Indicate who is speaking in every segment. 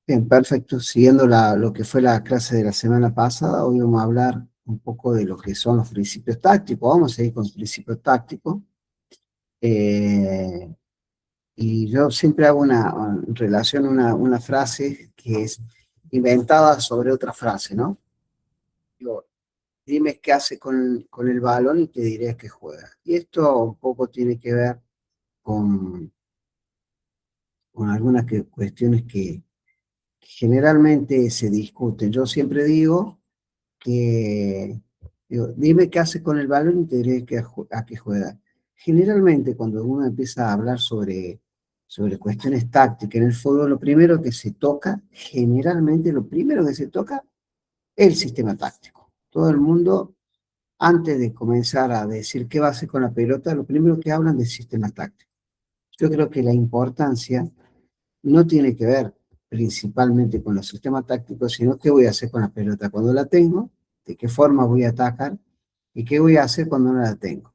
Speaker 1: Bien, perfecto. Siguiendo lo que fue la clase de la semana pasada, hoy vamos a hablar un poco de lo que son los principios tácticos. Vamos a ir con los principios tácticos. Eh, y yo siempre hago en relación a una frase que es inventada sobre otra frase, ¿no? Digo, dime qué hace con el balón y te diré que juega. Y esto un poco tiene que ver con, con algunas cuestiones que generalmente se discuten. Yo siempre digo que, digo, dime qué hace con el balón y te diré a qué juega. Generalmente cuando uno empieza a hablar sobre cuestiones tácticas en el fútbol, lo primero que se toca, generalmente lo primero que se toca es el sistema táctico. Todo el mundo, antes de comenzar a decir qué va a hacer con la pelota, lo primero que hablan del sistema táctico. Yo creo que la importancia no tiene que ver principalmente con los sistemas tácticos, sino qué voy a hacer con la pelota cuando la tengo, de qué forma voy a atacar y qué voy a hacer cuando no la tengo.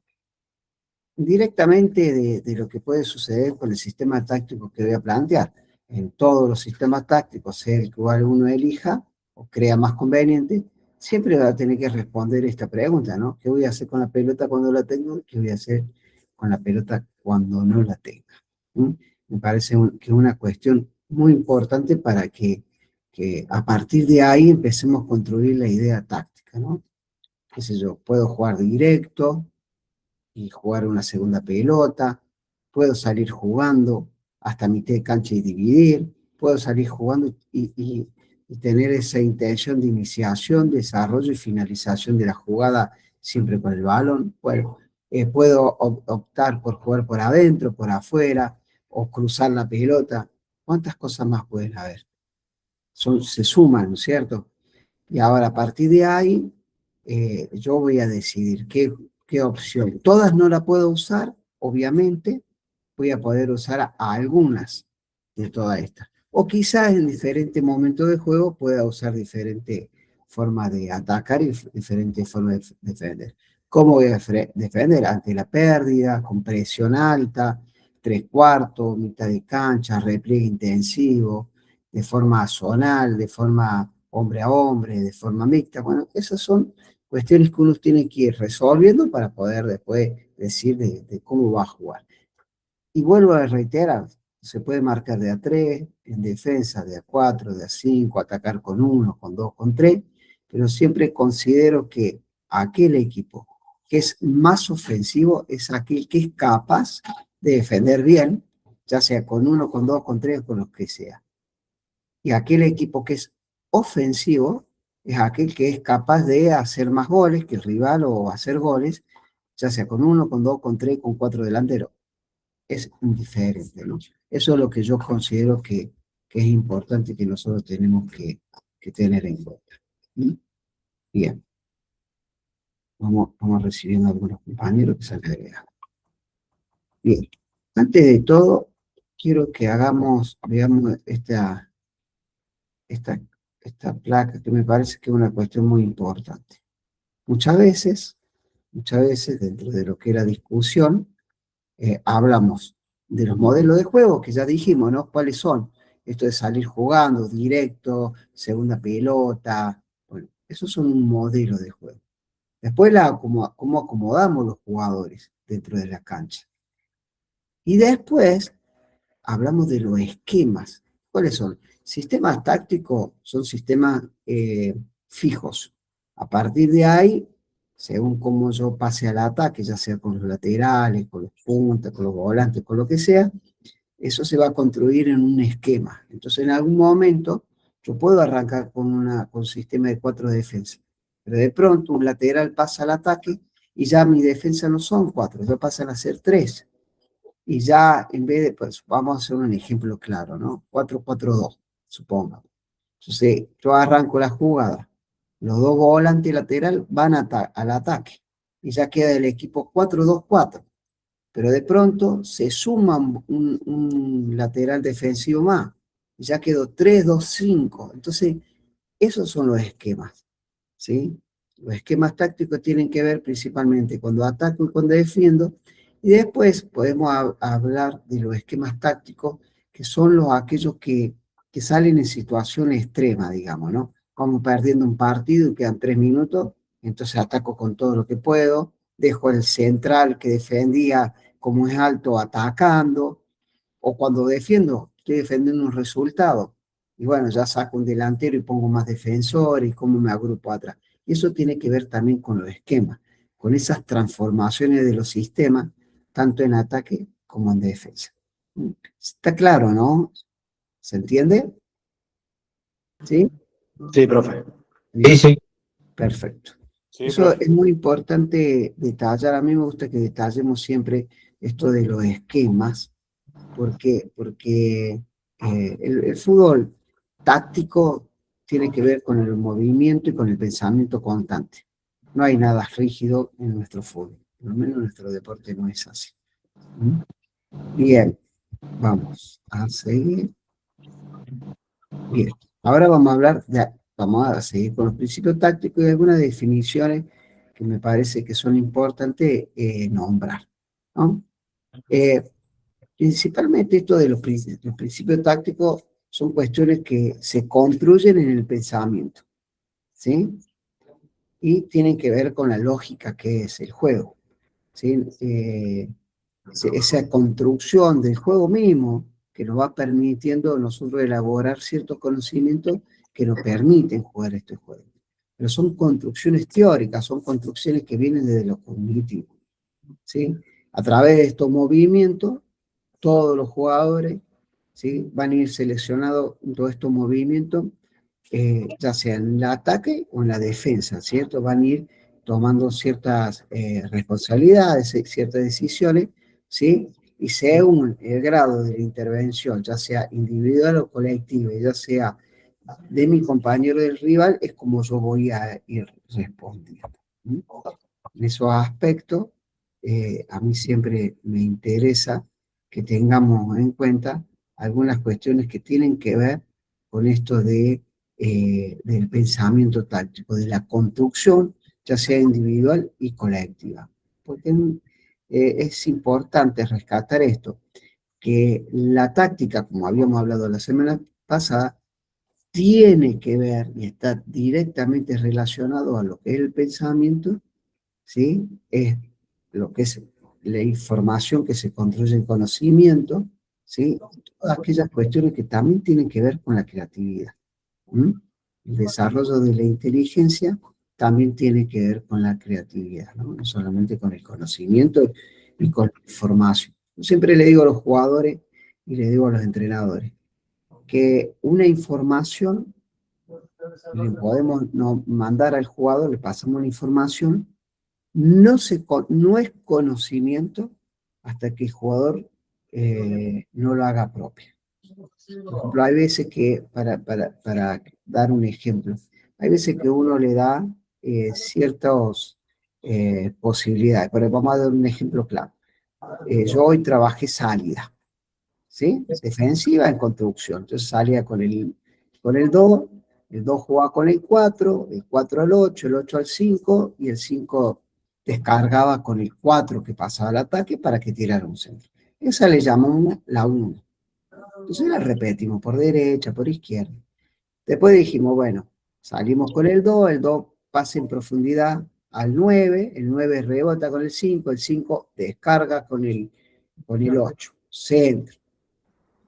Speaker 1: Directamente de lo que puede suceder con el sistema táctico que voy a plantear. En todos los sistemas tácticos, sea el cual uno elija o crea más conveniente, siempre va a tener que responder esta pregunta, ¿no? ¿Qué voy a hacer con la pelota cuando la tengo? ¿Qué voy a hacer con la pelota cuando no la tenga? ¿Mm? Me parece que es una cuestión muy importante para que a partir de ahí empecemos a construir la idea táctica, ¿no? Qué sé yo, puedo jugar directo, y jugar una segunda pelota, puedo salir jugando hasta mitad de cancha y dividir, puedo salir jugando y tener esa intención de iniciación, desarrollo y finalización de la jugada siempre con el balón. Bueno, puedo optar por jugar por adentro, por afuera, o cruzar la pelota. ¿Cuántas cosas más pueden haber? Se suman, ¿no es cierto? Y ahora a partir de ahí, yo voy a decidir qué opción. Todas no la puedo usar, obviamente, voy a poder usar a algunas de todas estas. O quizás en diferentes momentos de juego pueda usar diferentes formas de atacar y diferentes formas de defender. ¿Cómo voy a defender? Ante la pérdida, con presión alta, tres cuartos, mitad de cancha, repliegue intensivo, de forma zonal, de forma hombre a hombre, de forma mixta. Bueno, esas son cuestiones que uno tiene que ir resolviendo para poder después decir de cómo va a jugar. Y vuelvo a reiterar, se puede marcar de a 3, en defensa de a 4, de a 5, atacar con 1, con 2, con 3, pero siempre considero que aquel equipo que es más ofensivo es aquel que es capaz de defender bien, ya sea con 1, con 2, con 3, con los que sea. Y aquel equipo que es ofensivo es aquel que es capaz de hacer más goles que el rival o hacer goles, ya sea con 1, con 2, con 3, con 4 delanteros. Es indiferente, ¿no? Eso es lo que yo considero que es importante que nosotros tenemos que tener en cuenta. ¿Mm? Bien, vamos recibiendo a algunos compañeros que se han agregado. Bien, antes de todo, quiero que veamos esta, esta placa que me parece que es una cuestión muy importante. Muchas veces dentro de lo que es la discusión, hablamos de los modelos de juego que ya dijimos, ¿no? ¿Cuáles son? Esto de salir jugando, directo, segunda pelota, bueno, esos son un modelo de juego. Después cómo acomodamos los jugadores dentro de la cancha. Y después hablamos de los esquemas. ¿Cuáles son? Sistemas tácticos son sistemas fijos. A partir de ahí, según cómo yo pase al ataque, ya sea con los laterales, con los puntas, con los volantes, con lo que sea, eso se va a construir en un esquema. Entonces, en algún momento, yo puedo arrancar con un sistema de 4 defensas, pero de pronto un lateral pasa al ataque y ya mi defensa no son 4, ya pasan a ser 3. Y ya en vez de, pues vamos a hacer un ejemplo claro, ¿no? 4-4-2, supongo. Entonces, yo arranco la jugada. Los dos volantes lateral van al ataque. Y ya queda el equipo 4-2-4. Pero de pronto se suma un lateral defensivo más. Y ya quedó 3-2-5. Entonces, esos son los esquemas, ¿sí? Los esquemas tácticos tienen que ver principalmente cuando ataco y cuando defiendo, y después podemos hablar de los esquemas tácticos, que son aquellos que que salen en situación extrema, digamos, ¿no? Como perdiendo un partido y quedan 3 minutos, entonces ataco con todo lo que puedo, dejo el central que defendía como es alto atacando, o cuando defiendo, estoy defendiendo un resultado, y bueno, ya saco un delantero y pongo más defensores y cómo me agrupo atrás. Y eso tiene que ver también con los esquemas, con esas transformaciones de los sistemas, tanto en ataque como en defensa. Está claro, ¿no? ¿Se entiende? ¿Sí?
Speaker 2: Sí, profe.
Speaker 1: Bien,
Speaker 3: Sí.
Speaker 1: perfecto.
Speaker 2: Sí,
Speaker 1: Eso
Speaker 2: profe.
Speaker 1: es muy importante detallar. A mí me gusta que detallemos siempre esto de los esquemas. ¿Por qué? Porque el fútbol táctico tiene que ver con el movimiento y con el pensamiento constante. No hay nada rígido en nuestro fútbol. Por lo menos en nuestro deporte no es así. ¿Mm? Bien, vamos a seguir. Bien, ahora vamos a vamos a seguir con los principios tácticos y algunas definiciones que me parece que son importantes nombrar, ¿no? Eh, Principalmente esto de los principios tácticos son cuestiones que se construyen en el pensamiento, ¿sí? Y tienen que ver con la lógica que es el juego, ¿sí? Esa construcción del juego mismo que nos va permitiendo a nosotros elaborar ciertos conocimientos que nos permiten jugar estos juegos. Pero son construcciones teóricas, son construcciones que vienen desde lo cognitivo, ¿sí? A través de estos movimientos, todos los jugadores, ¿sí? Van a ir seleccionados todos estos movimientos, ya sea en el ataque o en la defensa, ¿cierto? Van a ir tomando ciertas responsabilidades, ciertas decisiones, ¿sí? Y según el grado de la intervención, ya sea individual o colectiva, ya sea de mi compañero del rival, es como yo voy a ir respondiendo. ¿Mm? En esos aspectos, a mí siempre me interesa que tengamos en cuenta algunas cuestiones que tienen que ver con esto del pensamiento táctico, de la construcción, ya sea individual y colectiva. Porque es importante rescatar esto, que la táctica, como habíamos hablado la semana pasada, tiene que ver y está directamente relacionado a lo que es el pensamiento, ¿sí? Es lo que es la información que se construye en conocimiento, ¿sí? Todas aquellas cuestiones que también tienen que ver con la creatividad. ¿Mm? El desarrollo de la inteligencia también tiene que ver con la creatividad, ¿no? No solamente con el conocimiento y con la información. Yo siempre le digo a los jugadores y le digo a los entrenadores que una información le podemos mandar al jugador, le pasamos una información, no es conocimiento hasta que el jugador no lo haga propio. Por ejemplo, hay veces que, para dar un ejemplo, hay veces que uno le da ciertas posibilidades, pero vamos a dar un ejemplo claro. Yo hoy trabajé salida, ¿sí? Defensiva en construcción. Entonces salía con el 2, el 2 jugaba con el 4 al 8, el 8 al 5, y el 5 descargaba con el 4 que pasaba al ataque para que tirara un centro. Esa le llamamos la 1. Entonces la repetimos por derecha, por izquierda. Después dijimos, bueno, salimos con el 2 pasa en profundidad al 9, el 9 rebota con el 5 descarga con el 8, centro.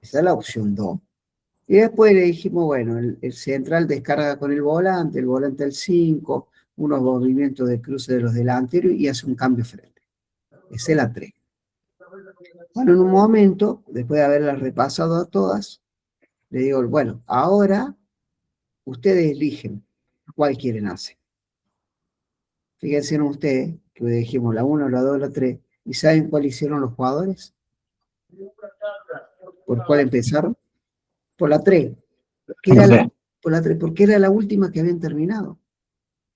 Speaker 1: Esa es la opción 2. Y después le dijimos, bueno, el central descarga con el volante al 5, unos movimientos de cruce de los delanteros y hace un cambio frente. Esa es la 3. Bueno, en un momento, después de haberlas repasado a todas, le digo, bueno, ahora ustedes eligen cuál quieren hacer. Fíjense en ustedes que dijimos la 1, la 2, la 3. ¿Y saben cuál hicieron los jugadores? ¿Por cuál empezaron? Por la 3. Por la 3, porque era la última que habían terminado.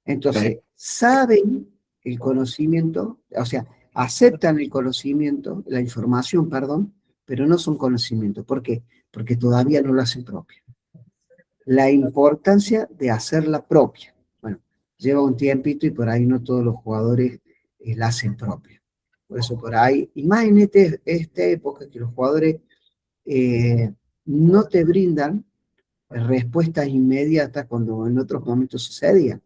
Speaker 1: Entonces, saben el conocimiento, o sea, aceptan el conocimiento, la información, perdón, pero no son conocimientos. ¿Por qué? Porque todavía no lo hacen propia. La importancia de hacerla propia. Bueno, lleva un tiempito y por ahí no todos los jugadores la hacen propia. Por eso por ahí, y más en esta época que los jugadores no te brindan respuestas inmediatas cuando en otros momentos sucedía.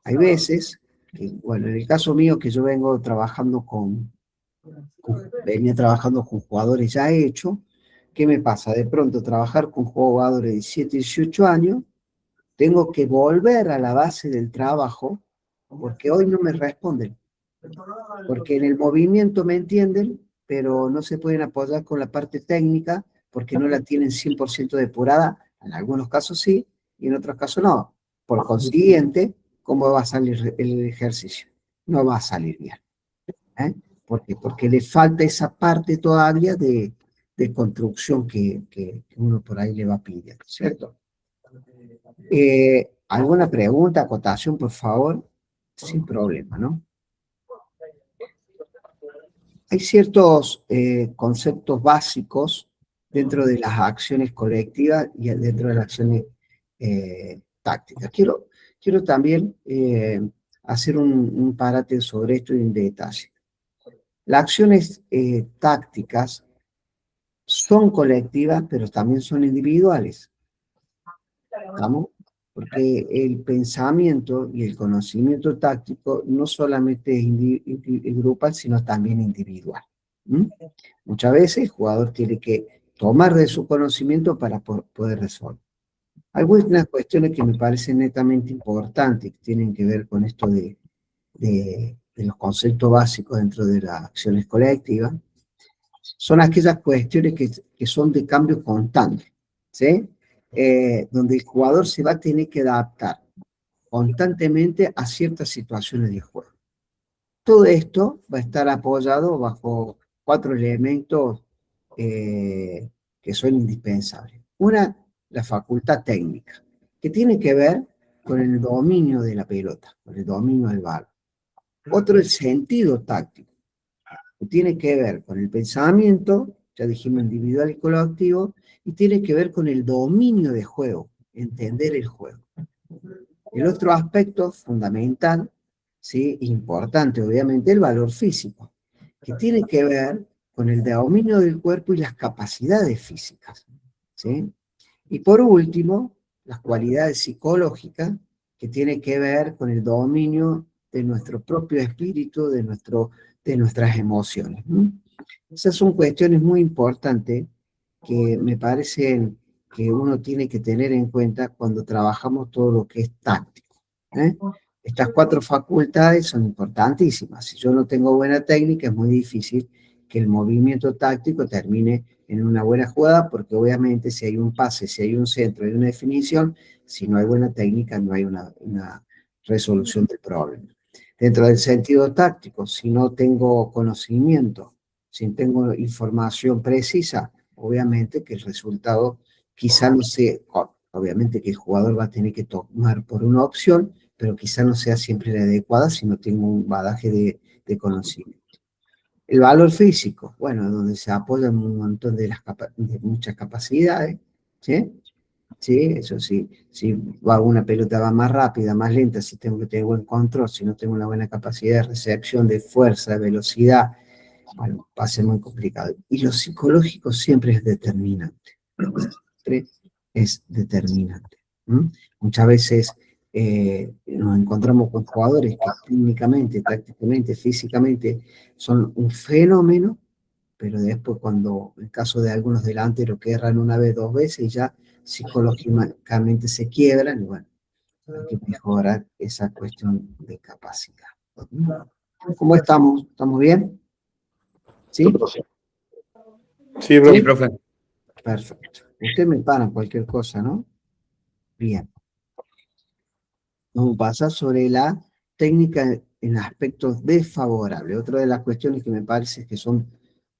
Speaker 1: Hay veces, que, bueno, en el caso mío que yo venía trabajando con jugadores ya hechos, ¿qué me pasa? De pronto trabajar con jugadores de 17, 18 años, tengo que volver a la base del trabajo porque hoy no me responden, porque en el movimiento me entienden, pero no se pueden apoyar con la parte técnica porque no la tienen 100% depurada, en algunos casos sí, y en otros casos no. Por consiguiente, ¿cómo va a salir el ejercicio? No va a salir bien. ¿Eh? ¿Por qué? Porque le falta esa parte todavía de construcción que uno por ahí le va pidiendo, ¿cierto? ¿Alguna pregunta, acotación, por favor? Sin problema, ¿no? Hay ciertos conceptos básicos dentro de las acciones colectivas y dentro de las acciones tácticas. Quiero también hacer un parate sobre esto en detalle. Las acciones tácticas son colectivas, pero también son individuales. ¿Estamos? Porque el pensamiento y el conocimiento táctico no solamente es grupal, sino también individual. ¿Mm? Muchas veces el jugador tiene que tomar de su conocimiento para poder resolver. Hay algunas cuestiones que me parecen netamente importantes, que tienen que ver con esto de los conceptos básicos dentro de las acciones colectivas. Son aquellas cuestiones que son de cambio constante, ¿sí? Donde el jugador se va a tener que adaptar constantemente a ciertas situaciones de juego. Todo esto va a estar apoyado bajo 4 elementos que son indispensables. Una, la facultad técnica, que tiene que ver con el dominio de la pelota, con el dominio del balón. Otro, el sentido táctico, que tiene que ver con el pensamiento, ya dijimos individual y colectivo, y tiene que ver con el dominio de juego, entender el juego. El otro aspecto fundamental, ¿sí? Importante, obviamente, el valor físico, que tiene que ver con el dominio del cuerpo y las capacidades físicas, ¿sí? Y por último, las cualidades psicológicas, que tiene que ver con el dominio de nuestro propio espíritu, de nuestras emociones, ¿no? Esas son cuestiones muy importantes que me parecen que uno tiene que tener en cuenta cuando trabajamos todo lo que es táctico, ¿eh? Estas 4 facultades son importantísimas. Si yo no tengo buena técnica, es muy difícil que el movimiento táctico termine en una buena jugada, porque obviamente si hay un pase, si hay un centro, hay una definición, si no hay buena técnica, no hay una resolución del problema. Dentro del sentido táctico, si no tengo conocimiento, si no tengo información precisa, obviamente que el resultado quizá no sea, obviamente que el jugador va a tener que tomar por una opción, pero quizá no sea siempre la adecuada si no tengo un bagaje de conocimiento. El valor físico, bueno, donde se apoyan un montón de muchas capacidades, ¿sí? Sí, eso sí, si una pelota va más rápida, más lenta, si tengo que tener buen control, si no tengo una buena capacidad de recepción, de fuerza, de velocidad, bueno, va a ser muy complicado. Y lo psicológico siempre es determinante. Siempre es determinante. ¿Mm? Muchas veces nos encontramos con jugadores que técnicamente, tácticamente, físicamente son un fenómeno, pero después cuando, en el caso de algunos delanteros que erran una vez, 2 veces, ya psicológicamente se quiebran, y bueno, hay que mejorar esa cuestión de capacidad. ¿Cómo estamos? ¿Estamos bien? ¿Sí?
Speaker 2: Sí,
Speaker 3: Sí,
Speaker 2: profe.
Speaker 3: profe.
Speaker 1: Perfecto. Usted me para cualquier cosa, ¿no? Bien. Vamos a pasar sobre la técnica en aspectos desfavorables. Otra de las cuestiones que me parece que son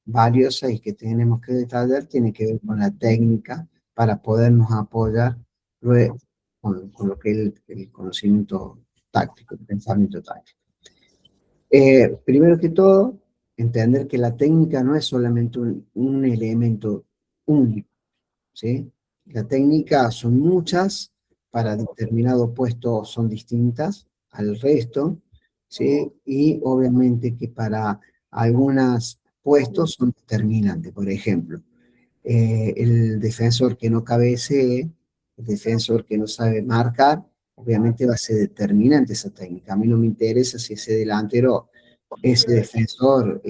Speaker 1: valiosas y que tenemos que detallar tiene que ver con la técnica para podernos apoyar luego con lo que es el conocimiento táctico, el pensamiento táctico. Primero que todo, entender que la técnica no es solamente un elemento único, ¿sí? La técnica son muchas, para determinado puesto son distintas al resto, ¿sí? Y obviamente que para algunos puestos son determinantes. Por ejemplo, el defensor que no cabecee El defensor que no sabe marcar, obviamente va a ser determinante esa técnica. A mí no me interesa si ese delantero, ese defensor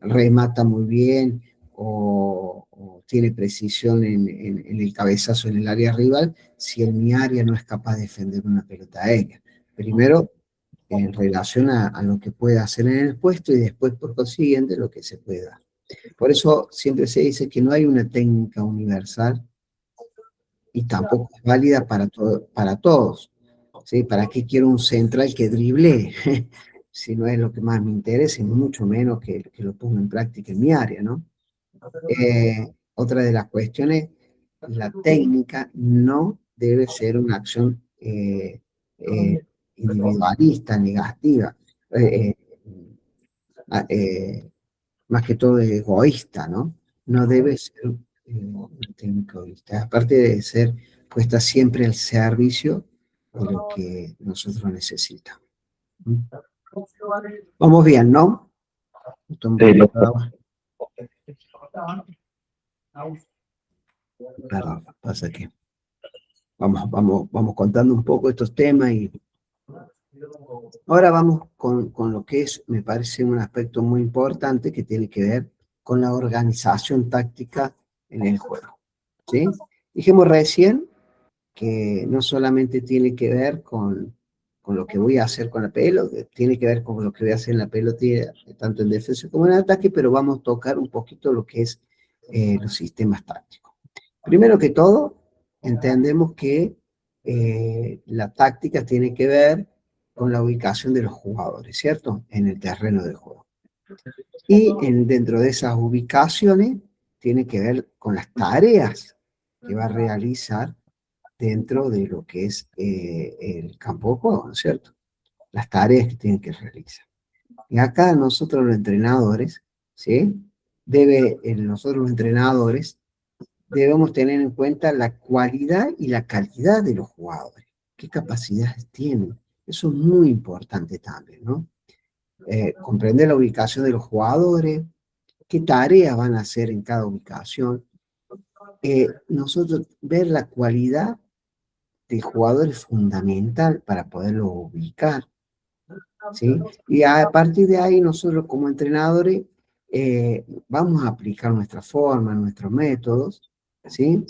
Speaker 1: remata muy bien o tiene precisión en el cabezazo en el área rival, si en mi área no es capaz de defender una pelota aérea. Primero, en relación a lo que puede hacer en el puesto y después, por consiguiente, lo que se puede dar. Por eso siempre se dice que no hay una técnica universal y tampoco es válida para todos. ¿Sí? ¿Para qué quiero un central que drible? Si no es lo que más me interesa, y mucho menos que lo ponga en práctica en mi área, ¿no? Otra de las cuestiones, la técnica no debe ser una acción eh, individualista, negativa, eh, eh, más que todo egoísta, ¿no? No debe ser una técnica egoísta, aparte de ser puesta siempre al servicio de lo que nosotros necesitamos. ¿Mm? Vamos bien, ¿no? Tomo un
Speaker 2: Sí,
Speaker 1: poquito de agua. Perdón, pasa que vamos contando un poco estos temas y ahora vamos con lo que es, me parece, un aspecto muy importante que tiene que ver con la organización táctica en el juego. ¿Sí? Dijimos recién que no solamente tiene que ver con lo que voy a hacer con la pelota, tiene que ver con lo que voy a hacer en la pelota, tanto en defensa como en ataque, pero vamos a tocar un poquito lo que es los sistemas tácticos. Primero que todo, entendemos que la táctica tiene que ver con la ubicación de los jugadores, ¿cierto? En el terreno del juego. Y dentro de esas ubicaciones tiene que ver con las tareas que va a realizar dentro de lo que es el campo de juego, ¿no es cierto? Las tareas que tienen que realizar. Y acá nosotros los entrenadores, ¿sí? Nosotros los entrenadores debemos tener en cuenta la cualidad y la calidad de los jugadores. ¿Qué capacidades tienen? Eso es muy importante también, ¿no? Comprender la ubicación de los jugadores, qué tareas van a hacer en cada ubicación. Nosotros ver la cualidad de jugador es fundamental para poderlo ubicar, ¿sí? Y a partir de ahí nosotros como entrenadores vamos a aplicar nuestra forma, nuestros métodos, ¿sí?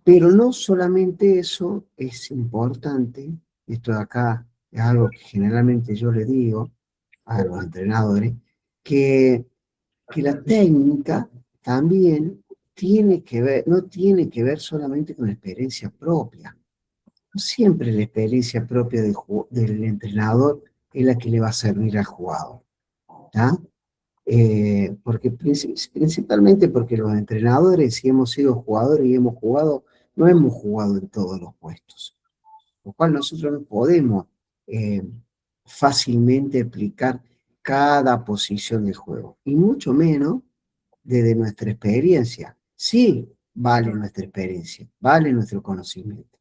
Speaker 1: Pero no solamente eso es importante, esto de acá es algo que generalmente yo le digo a los entrenadores, que, que la técnica también tiene que ver, no tiene que ver solamente con la experiencia propia. No siempre la experiencia propia del entrenador es la que le va a servir al jugador. ¿Tá? Porque principalmente porque los entrenadores, si hemos sido jugadores y hemos jugado, no hemos jugado en todos los puestos, lo cual nosotros no podemos eh, fácilmente aplicar cada posición del juego, y mucho menos desde nuestra experiencia. Sí, vale nuestra experiencia, vale nuestro conocimiento,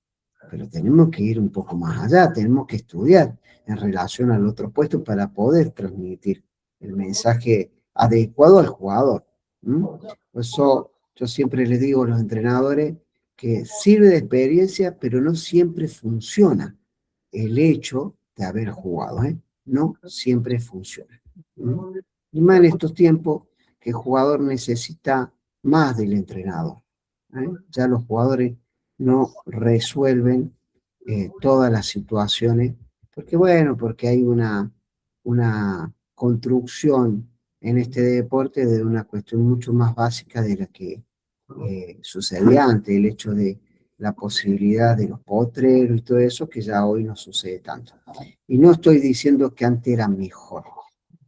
Speaker 1: pero tenemos que ir un poco más allá, tenemos que estudiar en relación al otro puesto para poder transmitir el mensaje adecuado al jugador. Por eso yo siempre les digo a los entrenadores que sirve de experiencia, pero no siempre funciona el hecho de haber jugado, ¿eh? No siempre funciona. Y más en estos tiempos que el jugador necesita más del entrenador. Ya los jugadores no resuelven todas las situaciones, porque bueno, porque hay una construcción en este deporte de una cuestión mucho más básica de la que sucedía antes, el hecho de la posibilidad de los potreros y todo eso, que ya hoy no sucede tanto. Y no estoy diciendo que antes era mejor,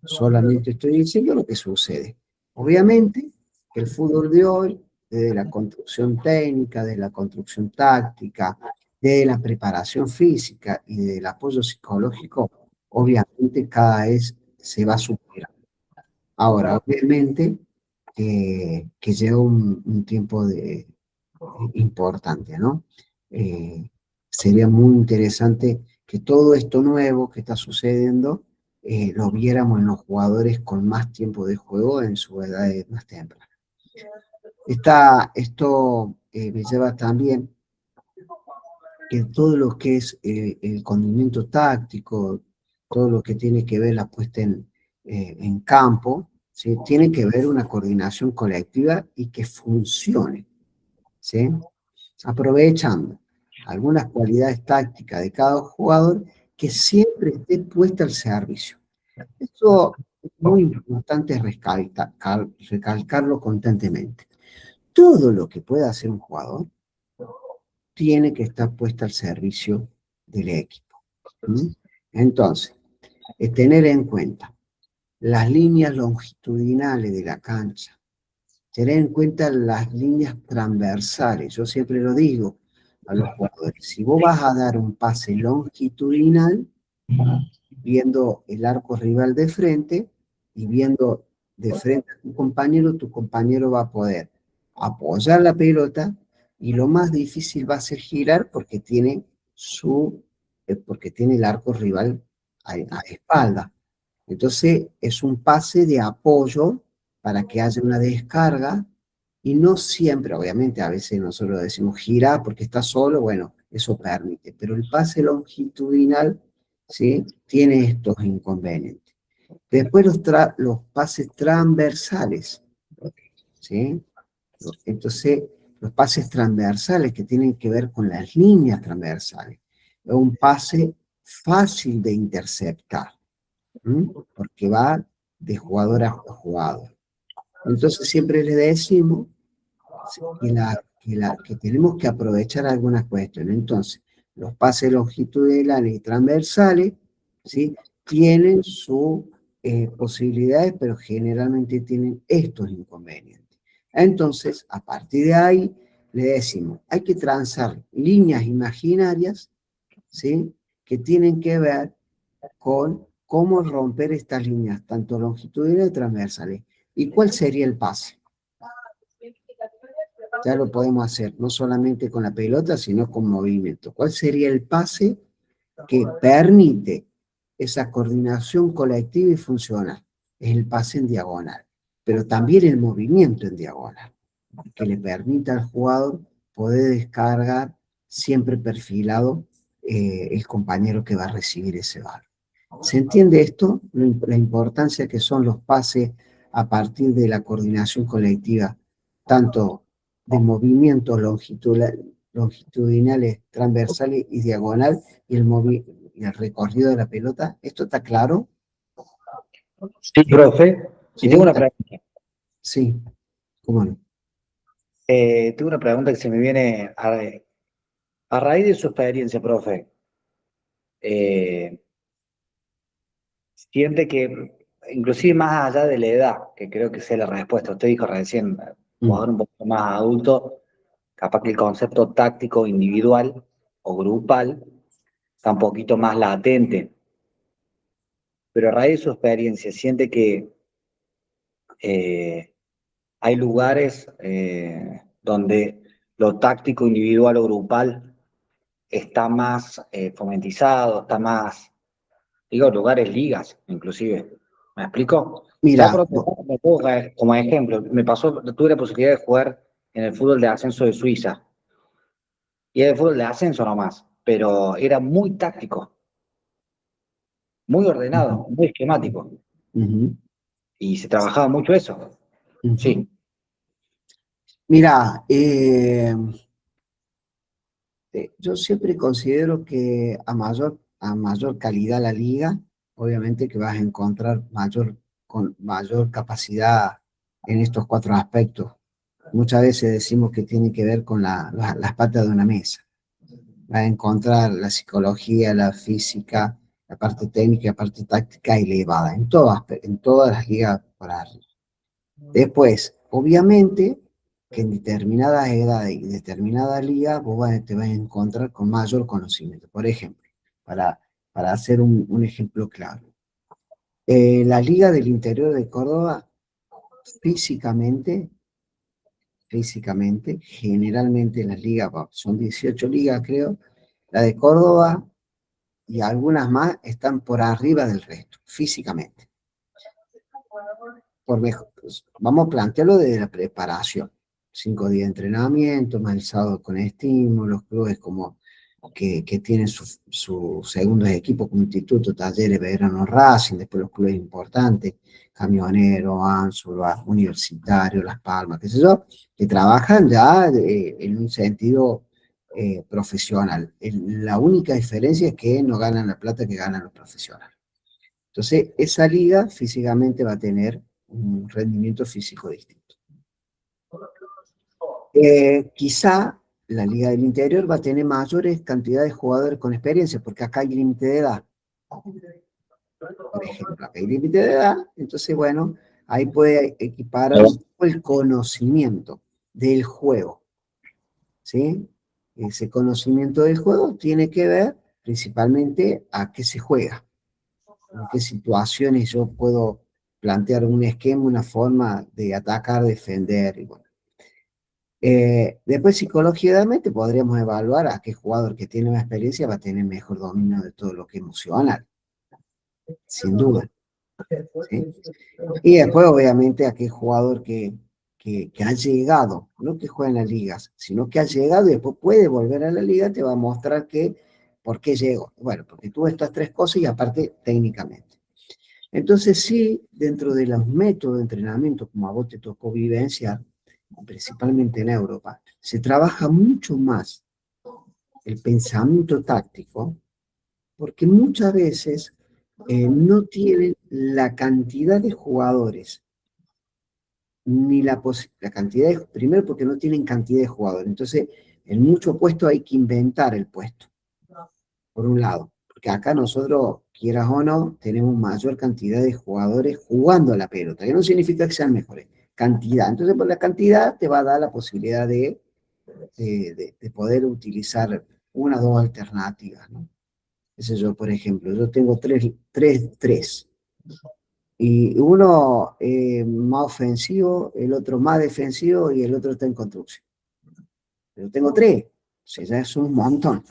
Speaker 1: solamente estoy diciendo lo que sucede. Obviamente que el fútbol de hoy, desde la construcción técnica, de la construcción táctica, de la preparación física y del apoyo psicológico, obviamente cada vez se va superando. Ahora, obviamente que lleva un tiempo importante, ¿no? Eh, Sería muy interesante que todo esto nuevo que está sucediendo lo viéramos en los jugadores con más tiempo de juego en su edad más temprana. Esto me lleva también que todo lo que es el condimento táctico, todo lo que tiene que ver la puesta en campo, ¿sí? Tiene que ver una coordinación colectiva y que funcione, ¿sí? Aprovechando algunas cualidades tácticas de cada jugador que siempre esté puesta al servicio. Eso es muy importante recalcarlo constantemente. Todo lo que pueda hacer un jugador tiene que estar puesto al servicio del equipo. ¿Mm? Entonces, es tener en cuenta las líneas longitudinales de la cancha, tener en cuenta las líneas transversales. Yo siempre lo digo a los jugadores, si vos vas a dar un pase longitudinal, viendo el arco rival de frente y viendo de frente a tu compañero va a poder apoyar la pelota y lo más difícil va a ser girar porque tiene el arco rival a espalda. Entonces es un pase de apoyo para que haya una descarga y no siempre, obviamente a veces nosotros decimos gira porque está solo, bueno, eso permite, pero el pase longitudinal, ¿sí? Tiene estos inconvenientes. Después los pases transversales, ¿sí? Entonces, los pases transversales que tienen que ver con las líneas transversales. Es un pase fácil de interceptar, porque va de jugador a jugador. Entonces, siempre le decimos que tenemos que aprovechar algunas cuestiones. Entonces, los pases longitudinales y transversales, ¿sí? Tienen sus posibilidades, pero generalmente tienen estos inconvenientes. Entonces, a partir de ahí, le decimos, hay que trazar líneas imaginarias, ¿sí? Que tienen que ver con cómo romper estas líneas, tanto longitudinales y transversales. ¿Y cuál sería el pase? Ya lo podemos hacer, no solamente con la pelota, sino con movimiento. ¿Cuál sería el pase que permite esa coordinación colectiva y funcional? Es el pase en diagonal, pero también el movimiento en diagonal, que le permita al jugador poder descargar siempre perfilado el compañero que va a recibir ese balón. ¿Se entiende esto? La importancia que son los pases a partir de la coordinación colectiva, tanto de movimientos longitudinales, transversales y diagonal, y el recorrido de la pelota. ¿Esto está claro?
Speaker 3: Sí, profe. Y
Speaker 1: ¿Sí?
Speaker 3: tengo una pregunta.
Speaker 1: Sí, ¿cómo no?
Speaker 3: Tengo una pregunta que se me viene a raíz de su experiencia, profe. Eh, Siente que, inclusive más allá de la edad, que creo que sea la respuesta, usted dijo recién,
Speaker 1: Mm.
Speaker 3: jugador un poco más adulto, capaz que el concepto táctico individual o grupal está un poquito más latente, pero a raíz de su experiencia, siente que eh, hay lugares donde lo táctico individual o grupal está más fomentizado, está más, digo, lugares, ligas, inclusive. ¿Me explico? Te voy a
Speaker 1: Mira,
Speaker 3: me pongo como ejemplo, tuve la posibilidad de jugar en el fútbol de ascenso de Suiza, y era el fútbol de ascenso nomás, pero era muy táctico, muy ordenado, muy esquemático,
Speaker 1: ujú,
Speaker 3: y se trabajaba mucho eso.
Speaker 1: ujú.
Speaker 3: Sí,
Speaker 1: Mira, yo siempre considero que a mayor calidad la liga, obviamente que vas a encontrar con mayor capacidad en estos cuatro aspectos. Muchas veces decimos que tiene que ver con las patas de una mesa. Vas a encontrar la psicología, la física, la parte técnica, la parte táctica elevada, en todas las ligas por arriba. Después, obviamente, que en determinadas edades y determinadas ligas te vas a encontrar con mayor conocimiento. Por ejemplo, para, para hacer un ejemplo claro. La Liga del Interior de Córdoba, físicamente, generalmente las ligas, son 18 ligas creo, la de Córdoba y algunas más están por arriba del resto, físicamente. Vamos a plantearlo desde la preparación. 5 días de entrenamiento, más el sábado con estímulos, clubes como que tienen sus segundos equipos como Instituto, Talleres, Belgrano, Racing, después los clubes importantes, Camionero, Anzola, Universitario, Las Palmas, qué sé yo, que trabajan ya en un sentido profesional. La única diferencia es que no ganan la plata que ganan los profesionales. Entonces, esa liga físicamente va a tener un rendimiento físico distinto. Quizá la Liga del Interior va a tener mayores cantidades de jugadores con experiencia, porque acá hay límite de edad. Por ejemplo, acá hay límite de edad, entonces, bueno, ahí puede equiparar un poco el conocimiento del juego, ¿sí? Ese conocimiento del juego tiene que ver principalmente a qué se juega, en qué situaciones yo puedo plantear un esquema, una forma de atacar, defender, y bueno. Después, psicológicamente, podríamos evaluar a qué jugador que tiene más experiencia va a tener mejor dominio de todo lo que es emocional, sin duda, ¿sí? Y después, obviamente, a qué jugador que ha llegado, no que juega en las ligas, sino que ha llegado y después puede volver a la liga, te va a mostrar por qué llegó. Bueno, porque tuvo estas tres cosas y aparte técnicamente. Entonces, sí, dentro de los métodos de entrenamiento, como a vos te tocó vivenciar, principalmente en Europa, se trabaja mucho más el pensamiento táctico, porque muchas veces no tienen la cantidad de jugadores, ni la cantidad primero porque no tienen cantidad de jugadores, entonces en muchos puestos hay que inventar el puesto, por un lado, porque acá nosotros, quieras o no, tenemos mayor cantidad de jugadores jugando a la pelota, que no significa que sean mejores, cantidad, entonces por la cantidad te va a dar la posibilidad de poder utilizar una o dos alternativas, ¿no? Ese yo, por ejemplo, yo tengo tres. Y uno más ofensivo, el otro más defensivo y el otro está en construcción. Pero tengo tres, o sea, ya es un montón.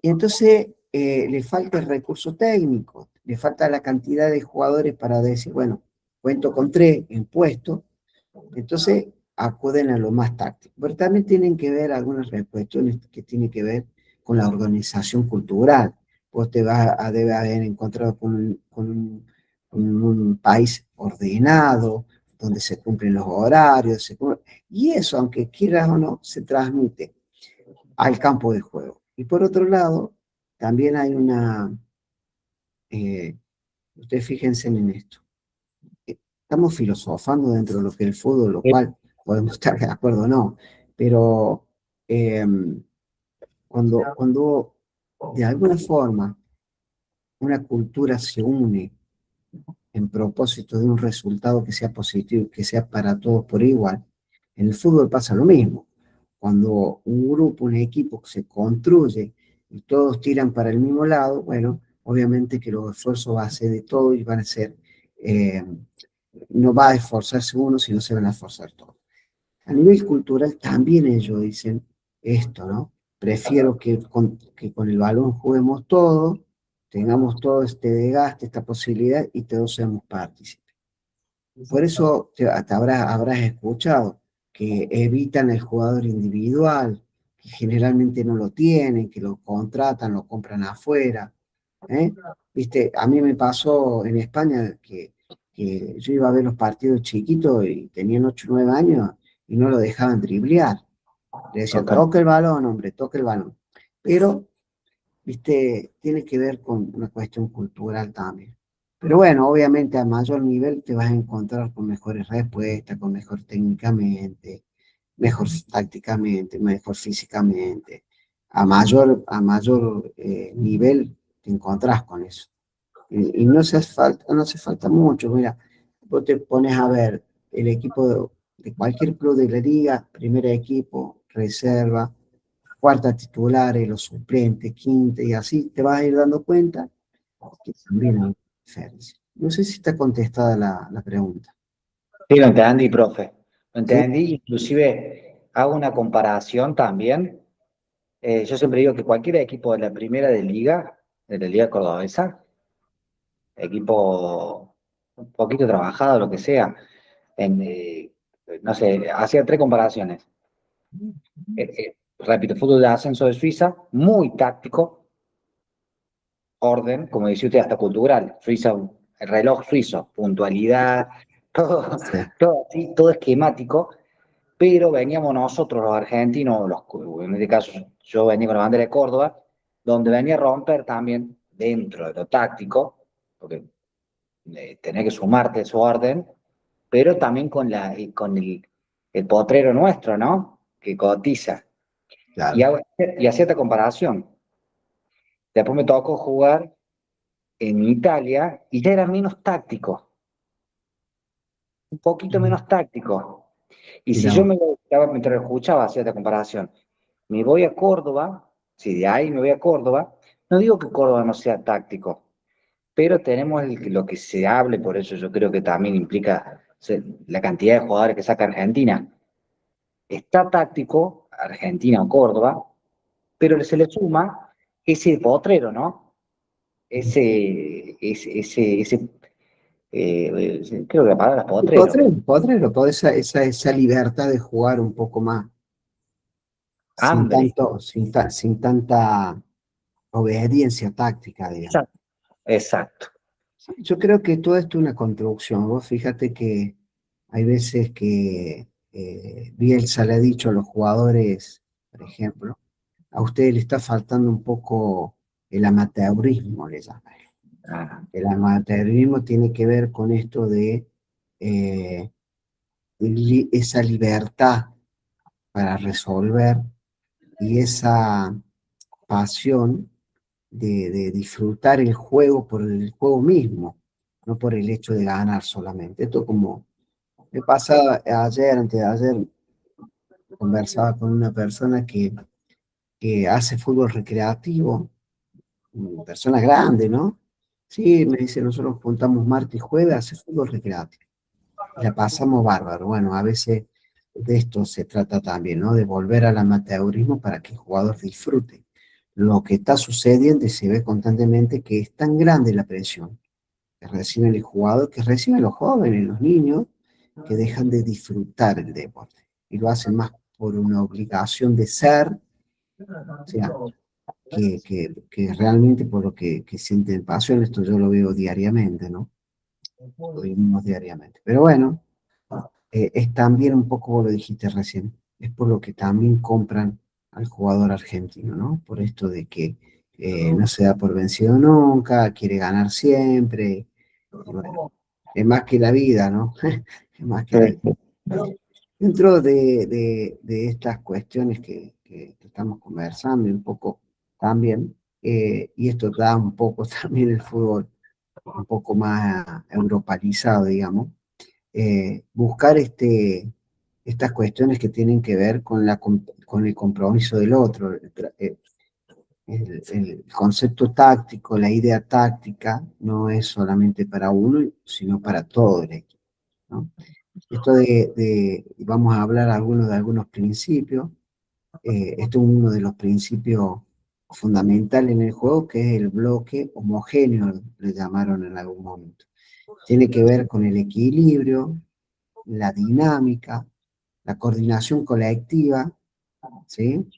Speaker 1: Y entonces le falta el recurso técnico, le falta la cantidad de jugadores para decir, bueno, cuento con tres en puesto, entonces acuden a lo más táctico. Pero también tienen que ver algunas cuestiones que tienen que ver con la organización cultural. Vos te vas a debe haber encontrado con un país ordenado, donde se cumplen los horarios, y eso, aunque quieras o no, se transmite al campo de juego. Y por otro lado, también hay ustedes fíjense en esto, estamos filosofando dentro de lo que es el fútbol, lo cual podemos estar de acuerdo o no, pero eh, cuando de alguna forma una cultura se une en propósito de un resultado que sea positivo, que sea para todos por igual, en el fútbol pasa lo mismo. Cuando un grupo, un equipo se construye y todos tiran para el mismo lado, bueno, obviamente que los esfuerzos va a ser de todos y van a ser, eh, no va a esforzarse uno, sino se van a esforzar todos. A nivel cultural también ellos dicen esto, ¿no? Prefiero que con el balón juguemos todos, tengamos todo este desgaste, esta posibilidad y todos seamos partícipes. Por eso hasta habrás escuchado que evitan el jugador individual, que generalmente no lo tienen, que lo contratan, lo compran afuera. ¿Eh? Viste, a mí me pasó en España que yo iba a ver los partidos chiquitos y tenían 8 o 9 años y no lo dejaban driblear. Le decían,
Speaker 3: Okay.
Speaker 1: toque el balón, hombre, toque el balón. Pero, viste, tiene que ver con una cuestión cultural también. Pero bueno, obviamente a mayor nivel te vas a encontrar con mejores respuestas, con mejor técnicamente, mejor tácticamente, mejor físicamente. A mayor nivel te encontrás con eso. Y no hace falta mucho. Mira, vos te pones a ver el equipo de cualquier club de la liga, primer equipo, reserva, cuarta titulares, los suplentes, quinta, y así te vas a ir dando cuenta que también hay diferencia. No sé si está contestada la pregunta.
Speaker 3: Sí, lo entendí, profe. Lo
Speaker 1: ¿Sí?
Speaker 3: entendí, inclusive hago una comparación también. Yo siempre digo que cualquier equipo de la primera de la liga cordobesa, equipo un poquito trabajado, lo que sea, en, no sé, hacía tres comparaciones. repito, fútbol de ascenso de Suiza, muy táctico, orden, como decía usted, hasta cultural. Suiza, el reloj suizo, puntualidad, todo,
Speaker 1: Sí,
Speaker 3: todo así, todo esquemático, pero veníamos nosotros, los argentinos, en este caso yo venía con la bandera de Córdoba, donde venía a romper también dentro de lo táctico, porque tenés que sumarte a su orden, pero también con el potrero nuestro, ¿no? Que cotiza. Y,
Speaker 1: claro.
Speaker 3: y hacía esta comparación. Después me tocó jugar en Italia y ya era menos táctico, un poquito menos táctico. Y si
Speaker 1: Mira
Speaker 3: yo
Speaker 1: vos.
Speaker 3: mientras escuchaba, hacía esta comparación, me voy a Córdoba, si de ahí me voy a Córdoba, no digo que Córdoba no sea táctico, pero tenemos lo que se hable, por eso yo creo que también implica la cantidad de jugadores que saca Argentina. Está táctico, Argentina o Córdoba, pero se le suma ese potrero, ¿no? Creo que la palabra es
Speaker 1: Y
Speaker 3: potrero.
Speaker 1: toda esa libertad de jugar un poco más, sin
Speaker 3: Hambre.
Speaker 1: tanto, sin tanta obediencia táctica, digamos.
Speaker 3: Exacto. Exacto.
Speaker 1: Sí, yo creo que todo esto es una construcción. Vos fíjate que hay veces que Bielsa le ha dicho a los jugadores, por ejemplo, a usted le está faltando un poco el amateurismo, le llama.
Speaker 3: Ah,
Speaker 1: El amateurismo tiene que ver con esto de eh, esa libertad para resolver y esa pasión de disfrutar el juego por el juego mismo, no por el hecho de ganar solamente. Esto como me pasaba ayer, antes de ayer, conversaba con una persona que hace fútbol recreativo, una persona grande, ¿no? Sí, me dice, nosotros juntamos martes y jueves, hace fútbol recreativo. Y la pasamos bárbaro. Bueno, a veces de esto se trata también, ¿no? De volver al amateurismo para que el jugador disfrute. Lo que está sucediendo y se ve constantemente que es tan grande la presión que recibe el jugador, que reciben los jóvenes, los niños, que dejan de disfrutar el deporte y lo hacen más por una obligación de ser, o sea, que realmente por lo que sienten pasión. Esto yo lo veo diariamente, ¿no? Lo vivimos diariamente. Pero bueno, es también un poco, vos lo dijiste recién, es por lo que también compran al jugador argentino, ¿no? Por esto de que no se da por vencido nunca, quiere ganar siempre, y bueno, es más que la vida, ¿no? Es más que la vida.
Speaker 3: sí,
Speaker 1: Dentro de estas cuestiones que estamos conversando y un poco también, y esto da un poco también el fútbol un poco más europeizado, digamos, buscar estas cuestiones que tienen que ver con el compromiso del otro, el concepto táctico, la idea táctica, no es solamente para uno, sino para todo el equipo, ¿no? Esto vamos a hablar de algunos principios. Esto es uno de los principios fundamentales en el juego, que es el bloque homogéneo, le llamaron en algún momento. Tiene que ver con el equilibrio, la dinámica, la coordinación colectiva, ¿sí?